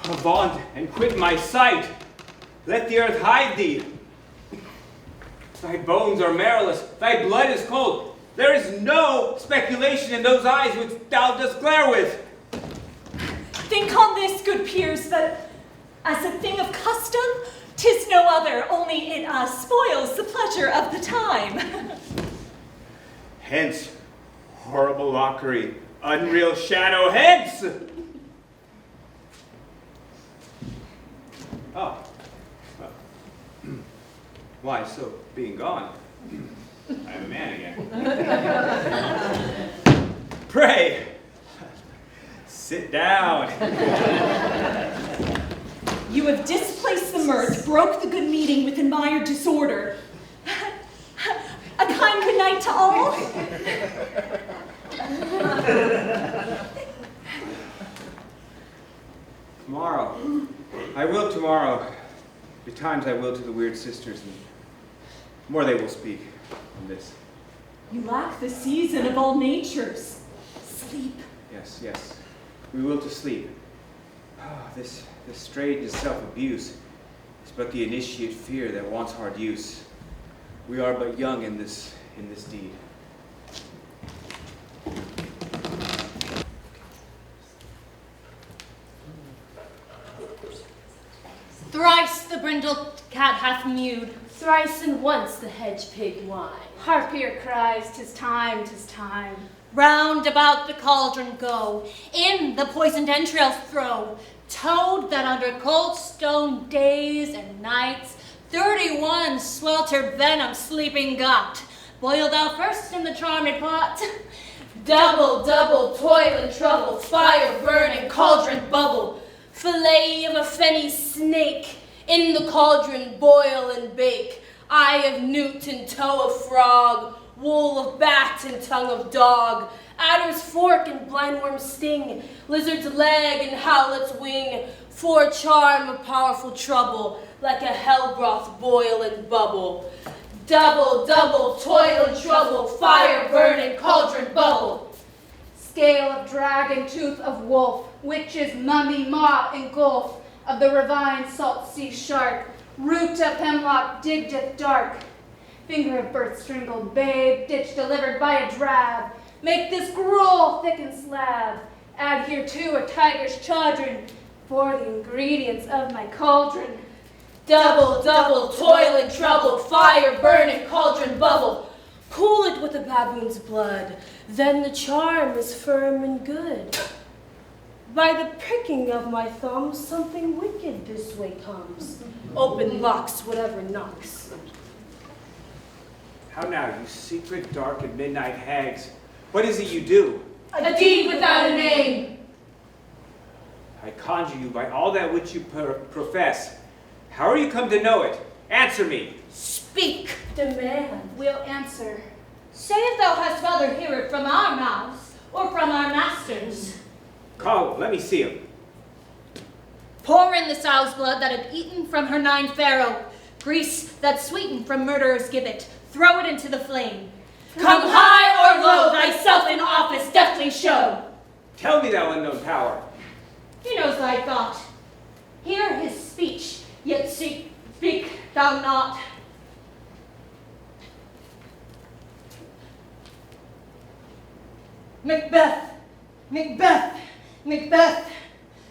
Avaunt and quit my sight. Let the earth hide thee. Thy bones are marrowless. Thy blood is cold. There is no speculation in those eyes which thou dost glare with. Think on this, good peers, that as a thing of custom, 'tis no other, only it spoils the pleasure of the time. Hence, horrible mockery, unreal shadow, hence! Oh. Why, so, being gone, I am a man again. Pray, sit down. You have displaced the mirth, broke the good meeting with admired disorder. A kind good night to all. Tomorrow. I will tomorrow. Betimes I will to the weird sisters, and more they will speak on this. You lack the season of all natures. Sleep. Yes, yes. We will to sleep. Oh, this strange self-abuse is but the initiate fear that wants hard use. We are but young in this deed. Thrice the brindled cat hath mewed, Thrice and once the hedge pig whined. Harpier cries, 'tis time, 'tis time. round about the cauldron go, in the poisoned entrails throw, toad that under cold stone days and nights 31 sweltered venom sleeping got, boil thou first in the charmed pot. Double, double, toil and trouble, fire burning, cauldron bubble, fillet of a fenny snake, in the cauldron boil and bake, eye of newt and toe of frog, wool of bat and tongue of dog, adder's fork and blindworm's sting, lizard's leg and howlet's wing, for charm of powerful trouble, like a hell broth boil and bubble. Double, double, toil and trouble, fire burning, cauldron bubble. Scale of dragon, tooth of wolf, witch's mummy maw engulf, of the ravine salt sea shark, root of hemlock digdeth dark, finger of birth strangled babe, ditch delivered by a drab, make this gruel thick and slab, add hereto a tiger's chaudron, for the ingredients of my cauldron. Double, double, toil and trouble, fire burning, cauldron bubble. Cool it with a baboon's blood, then the charm is firm and good. By the pricking of my thumb, something wicked this way comes. Open locks, whatever knocks. How now, you secret, dark, and midnight hags? What is it you do? A deed without a name. I conjure you by all that which you profess. How are you come to know it? Answer me. Speak. Demand. We'll answer. Say if thou hast rather hear it from our mouths or from our masters. Call him, let me see him. Pour in the sow's blood that had eaten from her 9 farrow, grease that sweetened from murderer's gibbet, throw it into the flame. Come high or low, thyself in office deftly show. Tell me, thou unknown power. He knows thy thought. Hear his speech, yet speak thou not. Macbeth, Macbeth, Macbeth,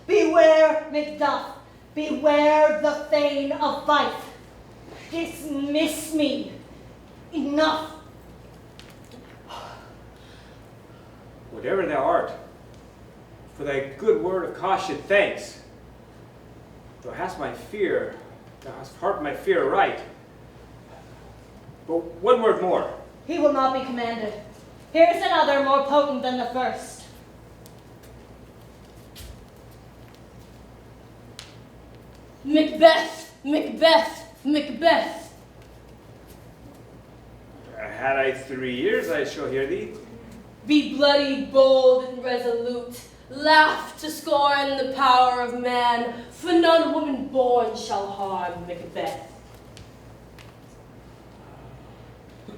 beware Macduff, beware the Thane of Fife. Dismiss me. Enough. Whatever thou art, for thy good word of caution, thanks. Thou hast my fear, thou hast part my fear right. But one word more. He will not be commanded. Here's another more potent than the first. Macbeth, Macbeth, Macbeth. Had I 3 years, I shall hear thee. Be bloody, bold, and resolute. Laugh to scorn the power of man, for none woman born shall harm Macbeth.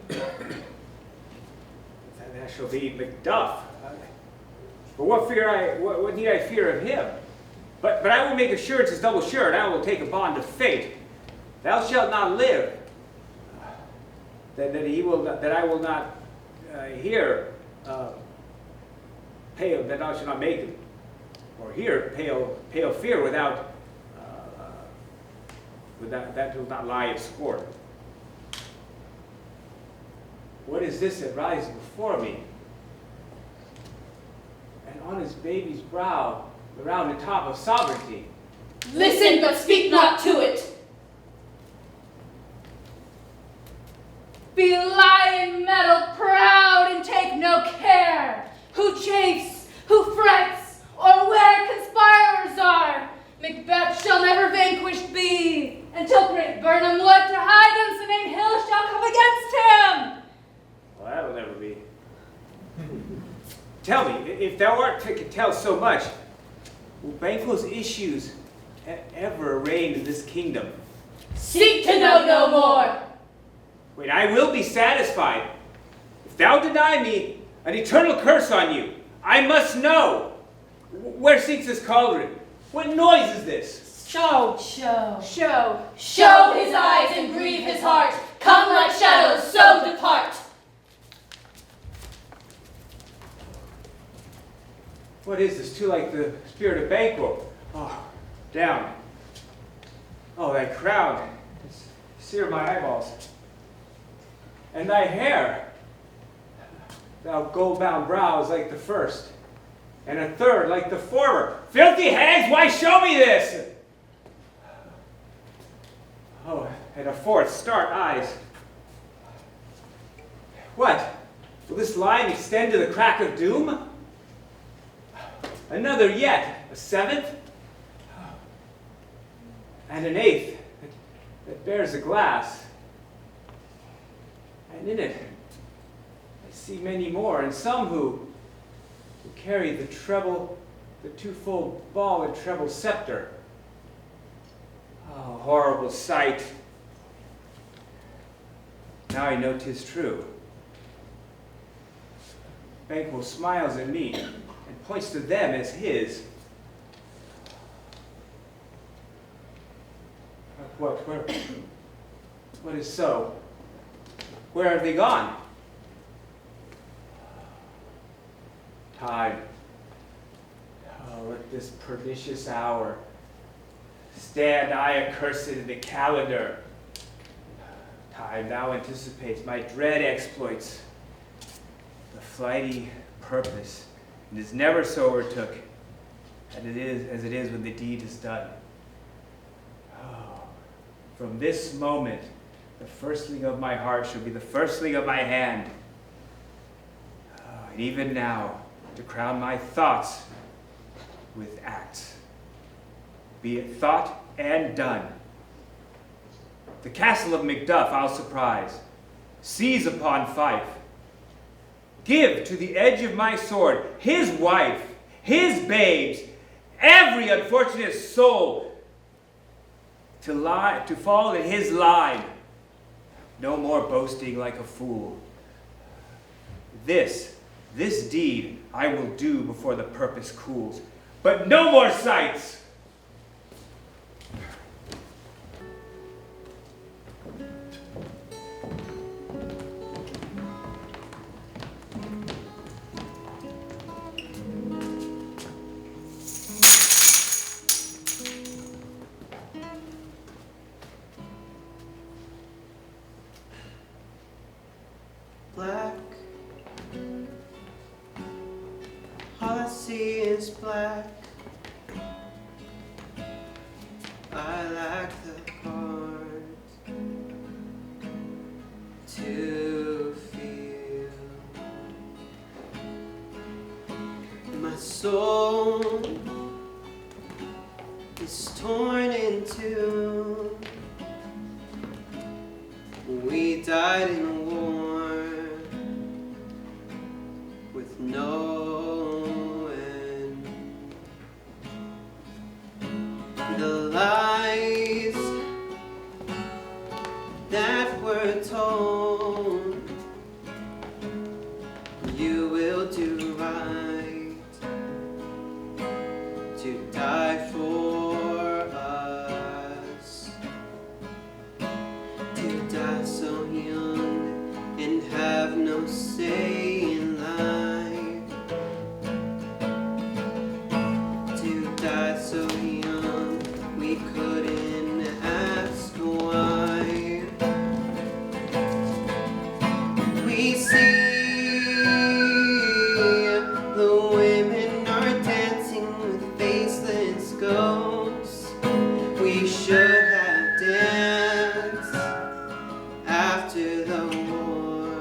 That shall be Macduff. But what need I fear of him? But I will make assurances double sure, and I will take a bond of fate. Thou shalt not live. That I will not hear pale, that thou shalt not make, or hear pale fear without that will not lie of scorn. What is this that rises before me? And on his baby's brow, the rounded top of sovereignty. Listen, but speak not to it. Be lion metal proud and take no care who chafes, who frets, or where conspirers are. Macbeth shall never vanquished be until great Burnham Wood to high Dunsinane Hill shall come against him. Well, that'll never be. Tell me, if thou art to tell so much, will Banquo's issues ever reign in this kingdom? Seek to know no more. Wait, I will be satisfied. If thou deny me, an eternal curse on you. I must know. Where sinks this cauldron? What noise is this? Show. Show. Show his eyes and grieve his heart. Come like shadows, so depart. What is this? Too like the spirit of Banquo. Oh, down. Oh, thy crown. It's sear my eyeballs. And thy hair. Thou gold-bound brows like the first, and a third like the former. Filthy hags, why show me this? Oh, and a fourth, stark eyes. What? Will this line extend to the crack of doom? Another yet, a seventh, and an eighth that bears a glass. And in it, I see many more, and some who carry the twofold ball and treble scepter. Oh, horrible sight. Now I know 'tis true. Banquo smiles at me and points to them as his. What is so? Where have they gone? Time. Oh, at this pernicious hour, stand I accursed in the calendar. Time now anticipates my dread exploits, the flighty purpose, and is never so overtook. as it is when the deed is done. Oh, from this moment, the firstling of my heart shall be the firstling of my hand. And even now, to crown my thoughts with acts, be it thought and done. The castle of Macbeth I'll surprise, seize upon Fife, give to the edge of my sword his wife, his babes, every unfortunate soul to fall in his line. No more boasting like a fool. This deed I will do before the purpose cools, but no more sights. Black. All I see is black. I lack the cards to feel. My soul is torn in two. We died in war with no end. The lies that were told, you will do right to die for us, to die so young and have no say in life, to die so young we couldn't ask why. We see the women are dancing with faceless ghosts. We should have danced after the war.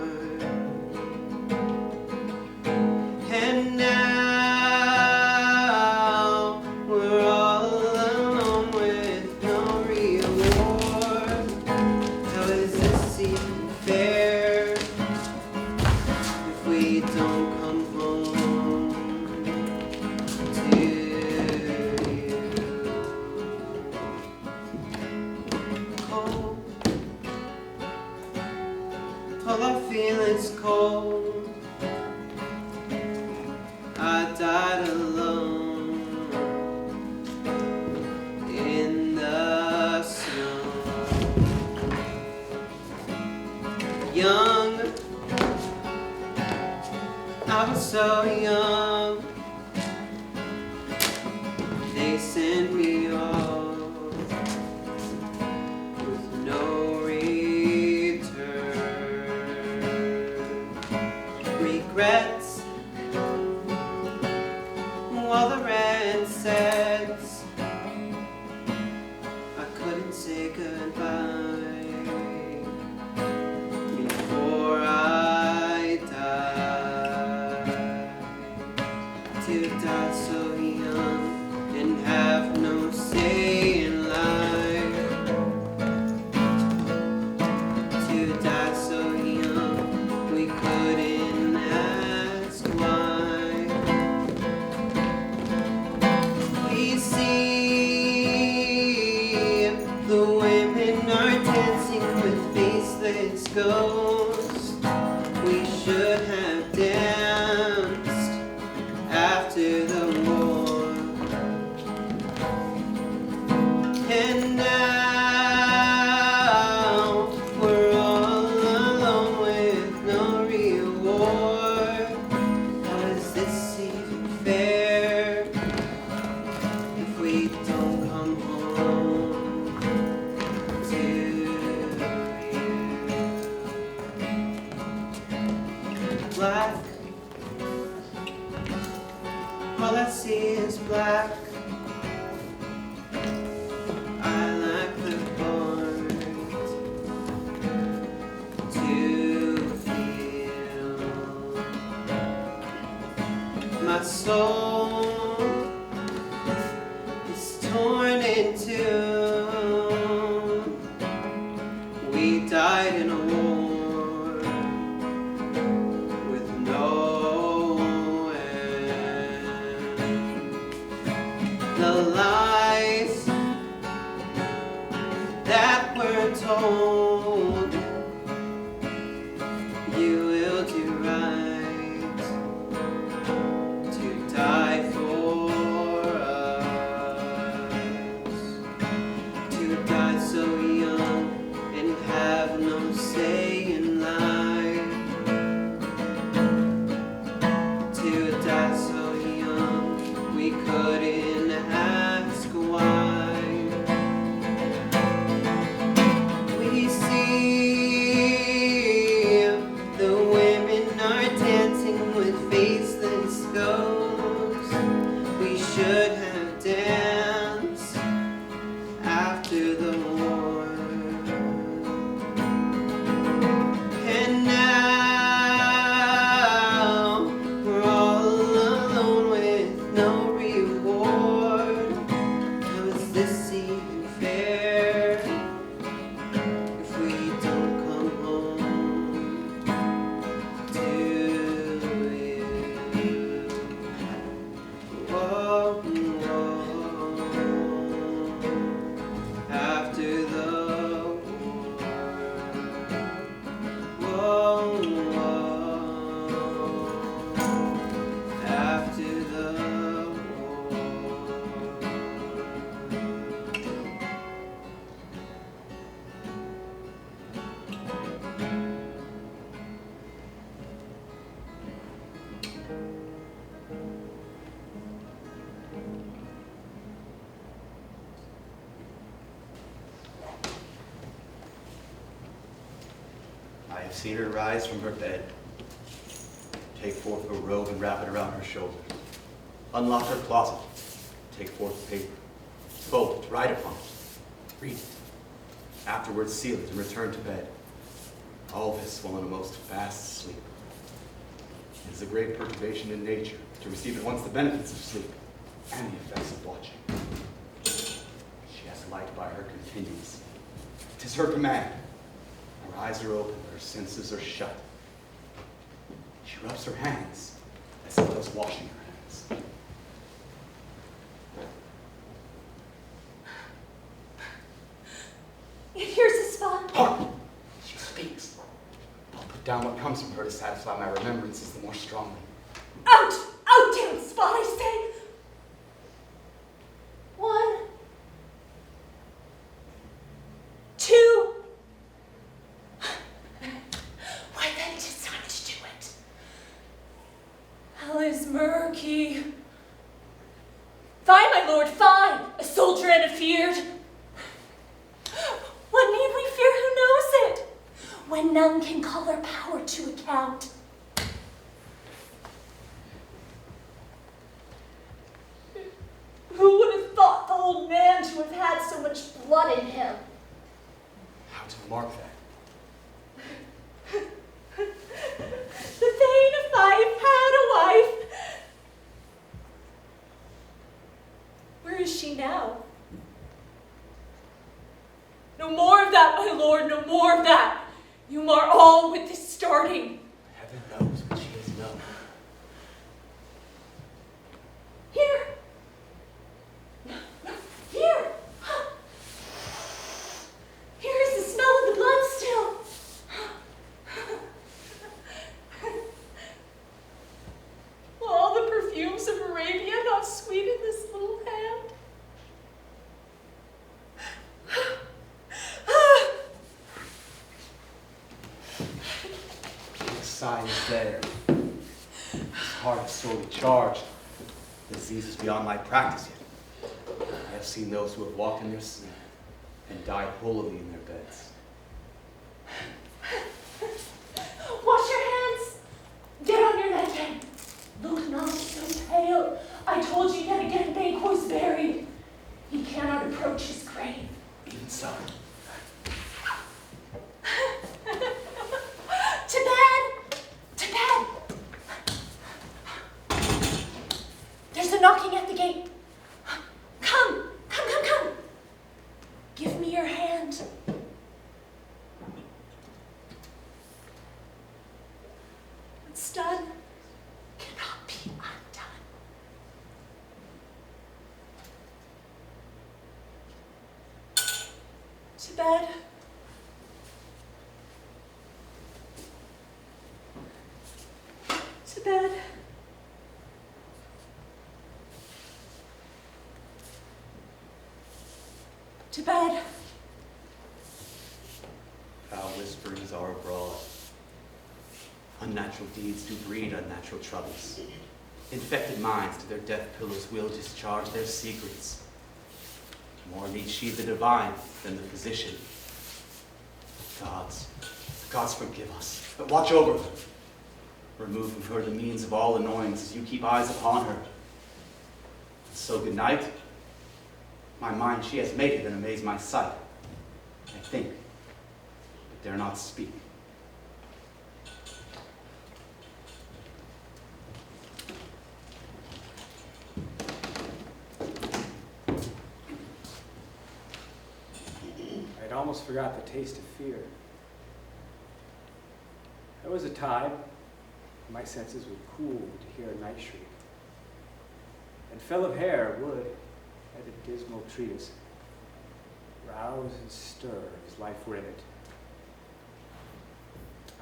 And now we're all alone with no reward. How is this even fair if we don't come home to you? Cold. All I feel is cold. I died alone in the snow. Young, I was so young. They sent me off with no return. Regrets, while the red sets, I couldn't say goodbye before I died. To die so young and have no say in life, to die so young we couldn't ask why. We see the women are dancing with faceless ghosts. We should have danced after the war. And now we're all alone with no reward. How is this even fair if we don't come home to you? Black. All I see is black. soul is torn in two. We died in a war with no end. The lies that were told, you will do right to die for us, to die so young and have no say in life, to die so young we couldn't ask why. We see the women are dancing with faceless ghosts. We should have danced after the war. And now we're all alone with no reward. How is this even fair if we don't come home to you? Whoa, whoa. After the war. Whoa, whoa. After the war. I have seen her rise from her bed, take forth a robe and wrap it around her shoulders, unlock her closet, take forth paper, fold it, write upon it, read it, afterwards seal it and return to bed. All this while in a most fast sleep. It is a great perturbation in nature to receive at once the benefits of sleep and the effects of watching. She has light by her continuance. 'Tis her command. Her eyes are open, but her senses are shut. She rubs her hands as if does washing her hands. Here's a spot. Hark! She speaks. I'll put down what comes from her to satisfy my remembrances the more strongly. Out! Out, damn spot, I say! 1, 2. Why then 'tis time to do it. Hell is murky. Fie, my lord, fie, a soldier and afeard. What need we fear who knows it, when none can call their power to account? Who would have thought the old man to have had so much blood in him? How to mark that? The vain if I have had a wife. Where is she now? No more of that, my lord, no more of that. You mar all with this starting. Heaven knows what she has known. Here. Here. Here is the smell of the blood still. All the perfumes of Arabia not sweeten this little hand. The sign is there. His heart is sorely charged. The disease is beyond my practice yet. I have seen those who have walked in their sleep and died holily in their beds. Wash your hands. Get on your neck again. Look not so pale. I told you yet again Banquo's buried. He cannot approach his grave. Even so. To bed! To bed! To bed. To bed. To bed. Foul whisperings are abroad. Unnatural deeds do breed unnatural troubles. Infected minds to their death pillows will discharge their secrets. More needs she the divine than the physician. Gods forgive us, but watch over her. Remove from her the means of all annoyance as you keep eyes upon her. So good night. My mind she has made it and amaze my sight. I think, but dare not speak. I'd almost forgot the taste of fear. There was a time my senses would cool to hear a night shriek, and fell of hair would, at a dismal treatise, rouse and stir as life were in it.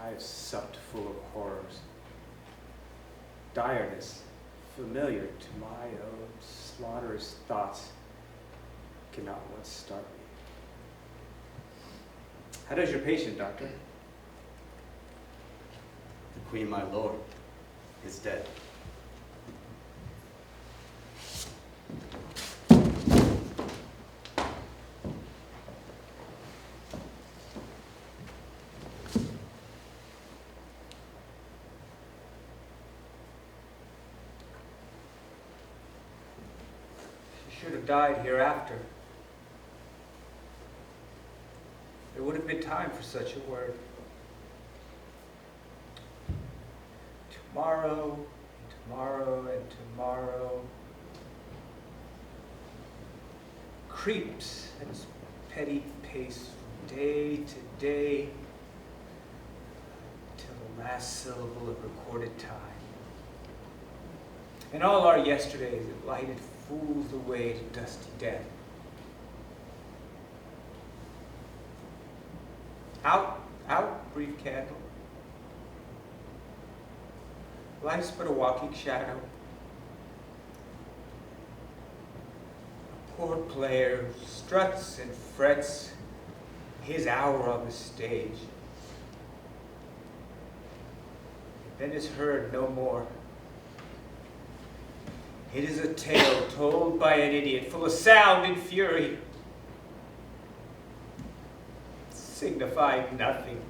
I have supped full of horrors, direness familiar to my own slaughterous thoughts cannot once start me. How does your patient, doctor? The queen, my lord, is dead. She should have died hereafter. There would have been time for such a word. Tomorrow, and tomorrow, and tomorrow creeps at its petty pace from day to day till the last syllable of recorded time. And all our yesterdays it lighted fools away to dusty death. Out, out, brief candle. Life's but a walking shadow. A poor player struts and frets his hour on the stage, then is heard no more. It is a tale told by an idiot, full of sound and fury, signifying nothing.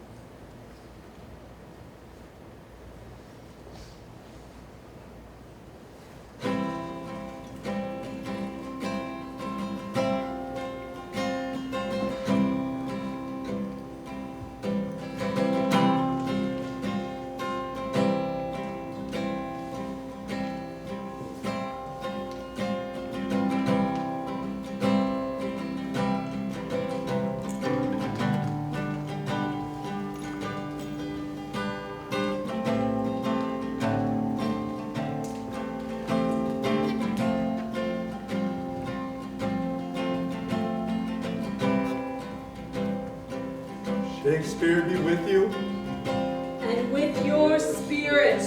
Shakespeare be with you. And with your spirit.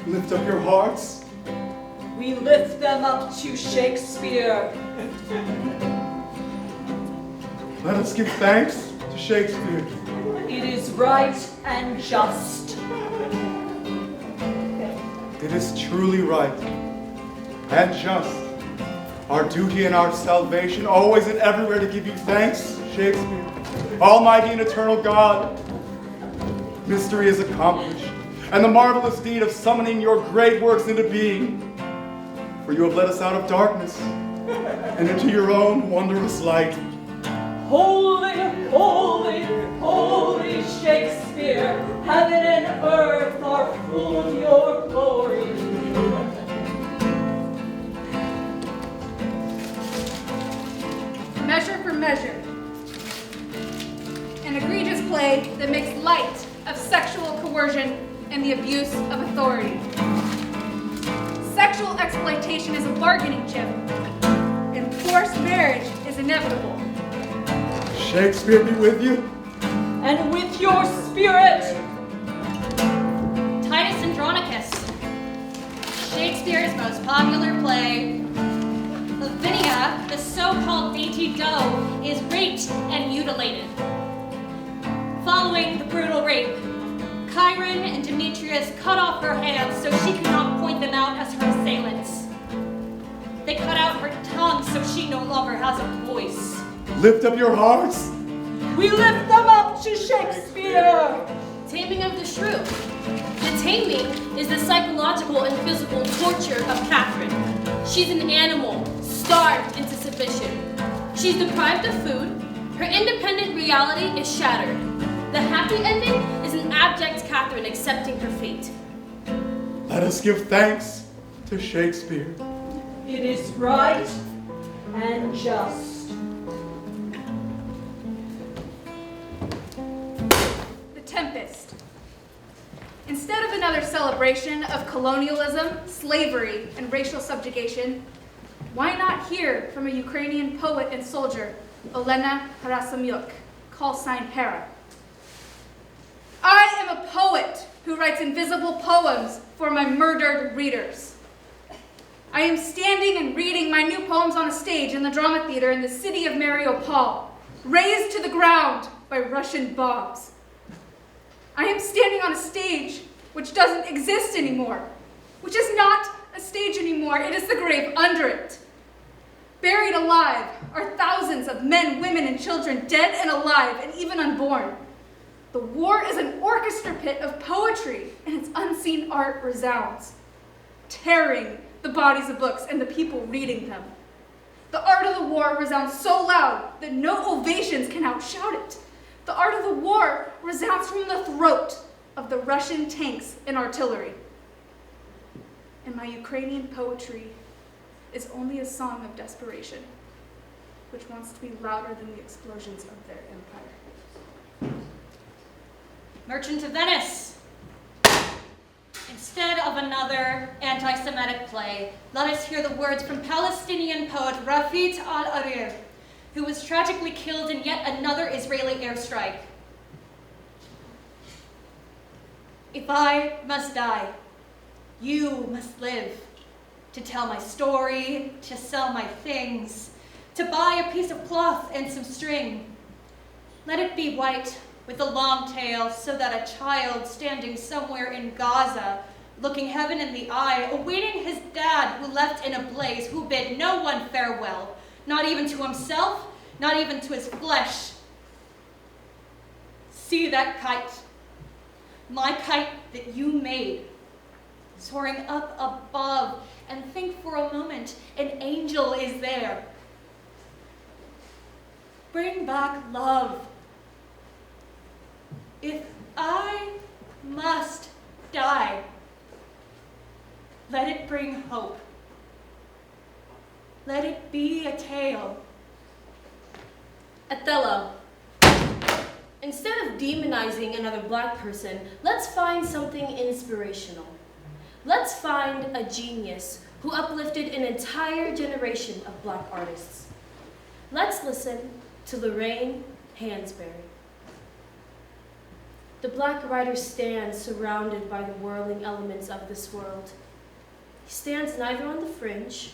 Lift up your hearts. We lift them up to Shakespeare. Let us give thanks to Shakespeare. It is right and just. It is truly right and just. Our duty and our salvation, always and everywhere to give you thanks, Shakespeare. Almighty and eternal God, mystery is accomplished, and the marvelous deed of summoning your great works into being. For you have led us out of darkness and into your own wondrous light. Holy, holy, holy Shakespeare, heaven and earth are full of your glory. Measure for measure. An egregious play that makes light of sexual coercion and the abuse of authority. Sexual exploitation is a bargaining chip, and force forced marriage is inevitable. Shakespeare be with you. And with your spirit. Titus Andronicus, Shakespeare's most popular play. Lavinia, the so-called dainty doe, is raped and mutilated. Following the brutal rape, Chiron and Demetrius cut off her hands so she could not point them out as her assailants. They cut out her tongue so she no longer has a voice. Lift up your hearts. We lift them up to Shakespeare. Taming of the shrew. The taming is the psychological and physical torture of Catherine. She's an animal, starved into submission. She's deprived of food. Her independent reality is shattered. The happy ending is an abject Catherine accepting her fate. Let us give thanks to Shakespeare. It is right and just. The Tempest. Instead of another celebration of colonialism, slavery, and racial subjugation, why not hear from a Ukrainian poet and soldier, Olena Harasamyuk, call sign Hera? I am a poet who writes invisible poems for my murdered readers. I am standing and reading my new poems on a stage in the drama theater in the city of Mariupol, razed to the ground by Russian bombs. I am standing on a stage which doesn't exist anymore, which is not a stage anymore, it is the grave under it. Buried alive are thousands of men, women, and children, dead and alive and even unborn. The war is an orchestra pit of poetry, and its unseen art resounds, tearing the bodies of books and the people reading them. The art of the war resounds so loud that no ovations can outshout it. The art of the war resounds from the throat of the Russian tanks and artillery. And my Ukrainian poetry is only a song of desperation, which wants to be louder than the explosions of their empire. Merchant of Venice. Instead of another anti-Semitic play, let us hear the words from Palestinian poet Rafit al-Arir, who was tragically killed in yet another Israeli airstrike. If I must die, you must live, to tell my story, to sell my things, to buy a piece of cloth and some string. Let it be white, with a long tail, so that a child standing somewhere in Gaza, looking heaven in the eye, awaiting his dad who left in a blaze, who bid no one farewell, not even to himself, not even to his flesh. See that kite, my kite that you made, soaring up above, and think for a moment, an angel is there. Bring back love. If I must die, let it bring hope. Let it be a tale. Othello. Instead of demonizing another black person, let's find something inspirational. Let's find a genius who uplifted an entire generation of black artists. Let's listen to Lorraine Hansberry. The black writer stands surrounded by the whirling elements of this world. He stands neither on the fringe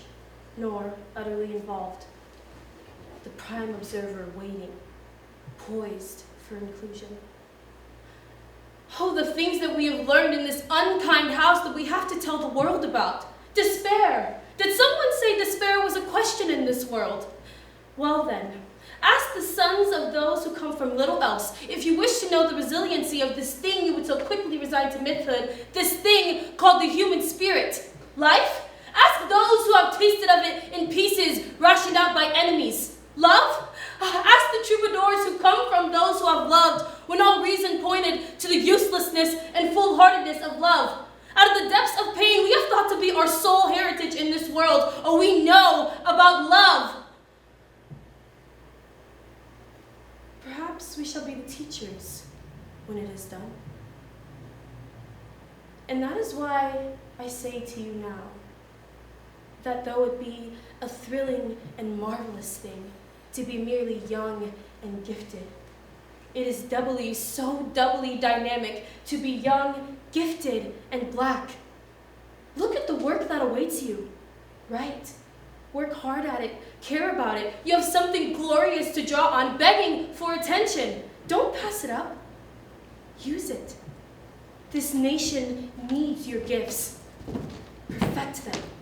nor utterly involved. The prime observer waiting, poised for inclusion. Oh, the things that we have learned in this unkind house that we have to tell the world about. Despair. Did someone say despair was a question in this world? Well then, ask the sons of those who come from little else. If you wish to know the resiliency of this thing you would so quickly resign to mythhood, this thing called the human spirit. Life? Ask those who have tasted of it in pieces, rationed out by enemies. Love? Ask the troubadours who come from those who have loved, when all reason pointed to the uselessness and foolhardiness of love. Out of the depths of pain we have thought to be our sole heritage in this world, or we know about love. Perhaps we shall be the teachers when it is done. And that is why I say to you now, that though it be a thrilling and marvelous thing to be merely young and gifted, it is doubly, so doubly dynamic to be young, gifted, and black. Look at the work that awaits you. Right. Work hard at it. Care about it. You have something glorious to draw on, begging for attention. Don't pass it up. Use it. This nation needs your gifts. Perfect them.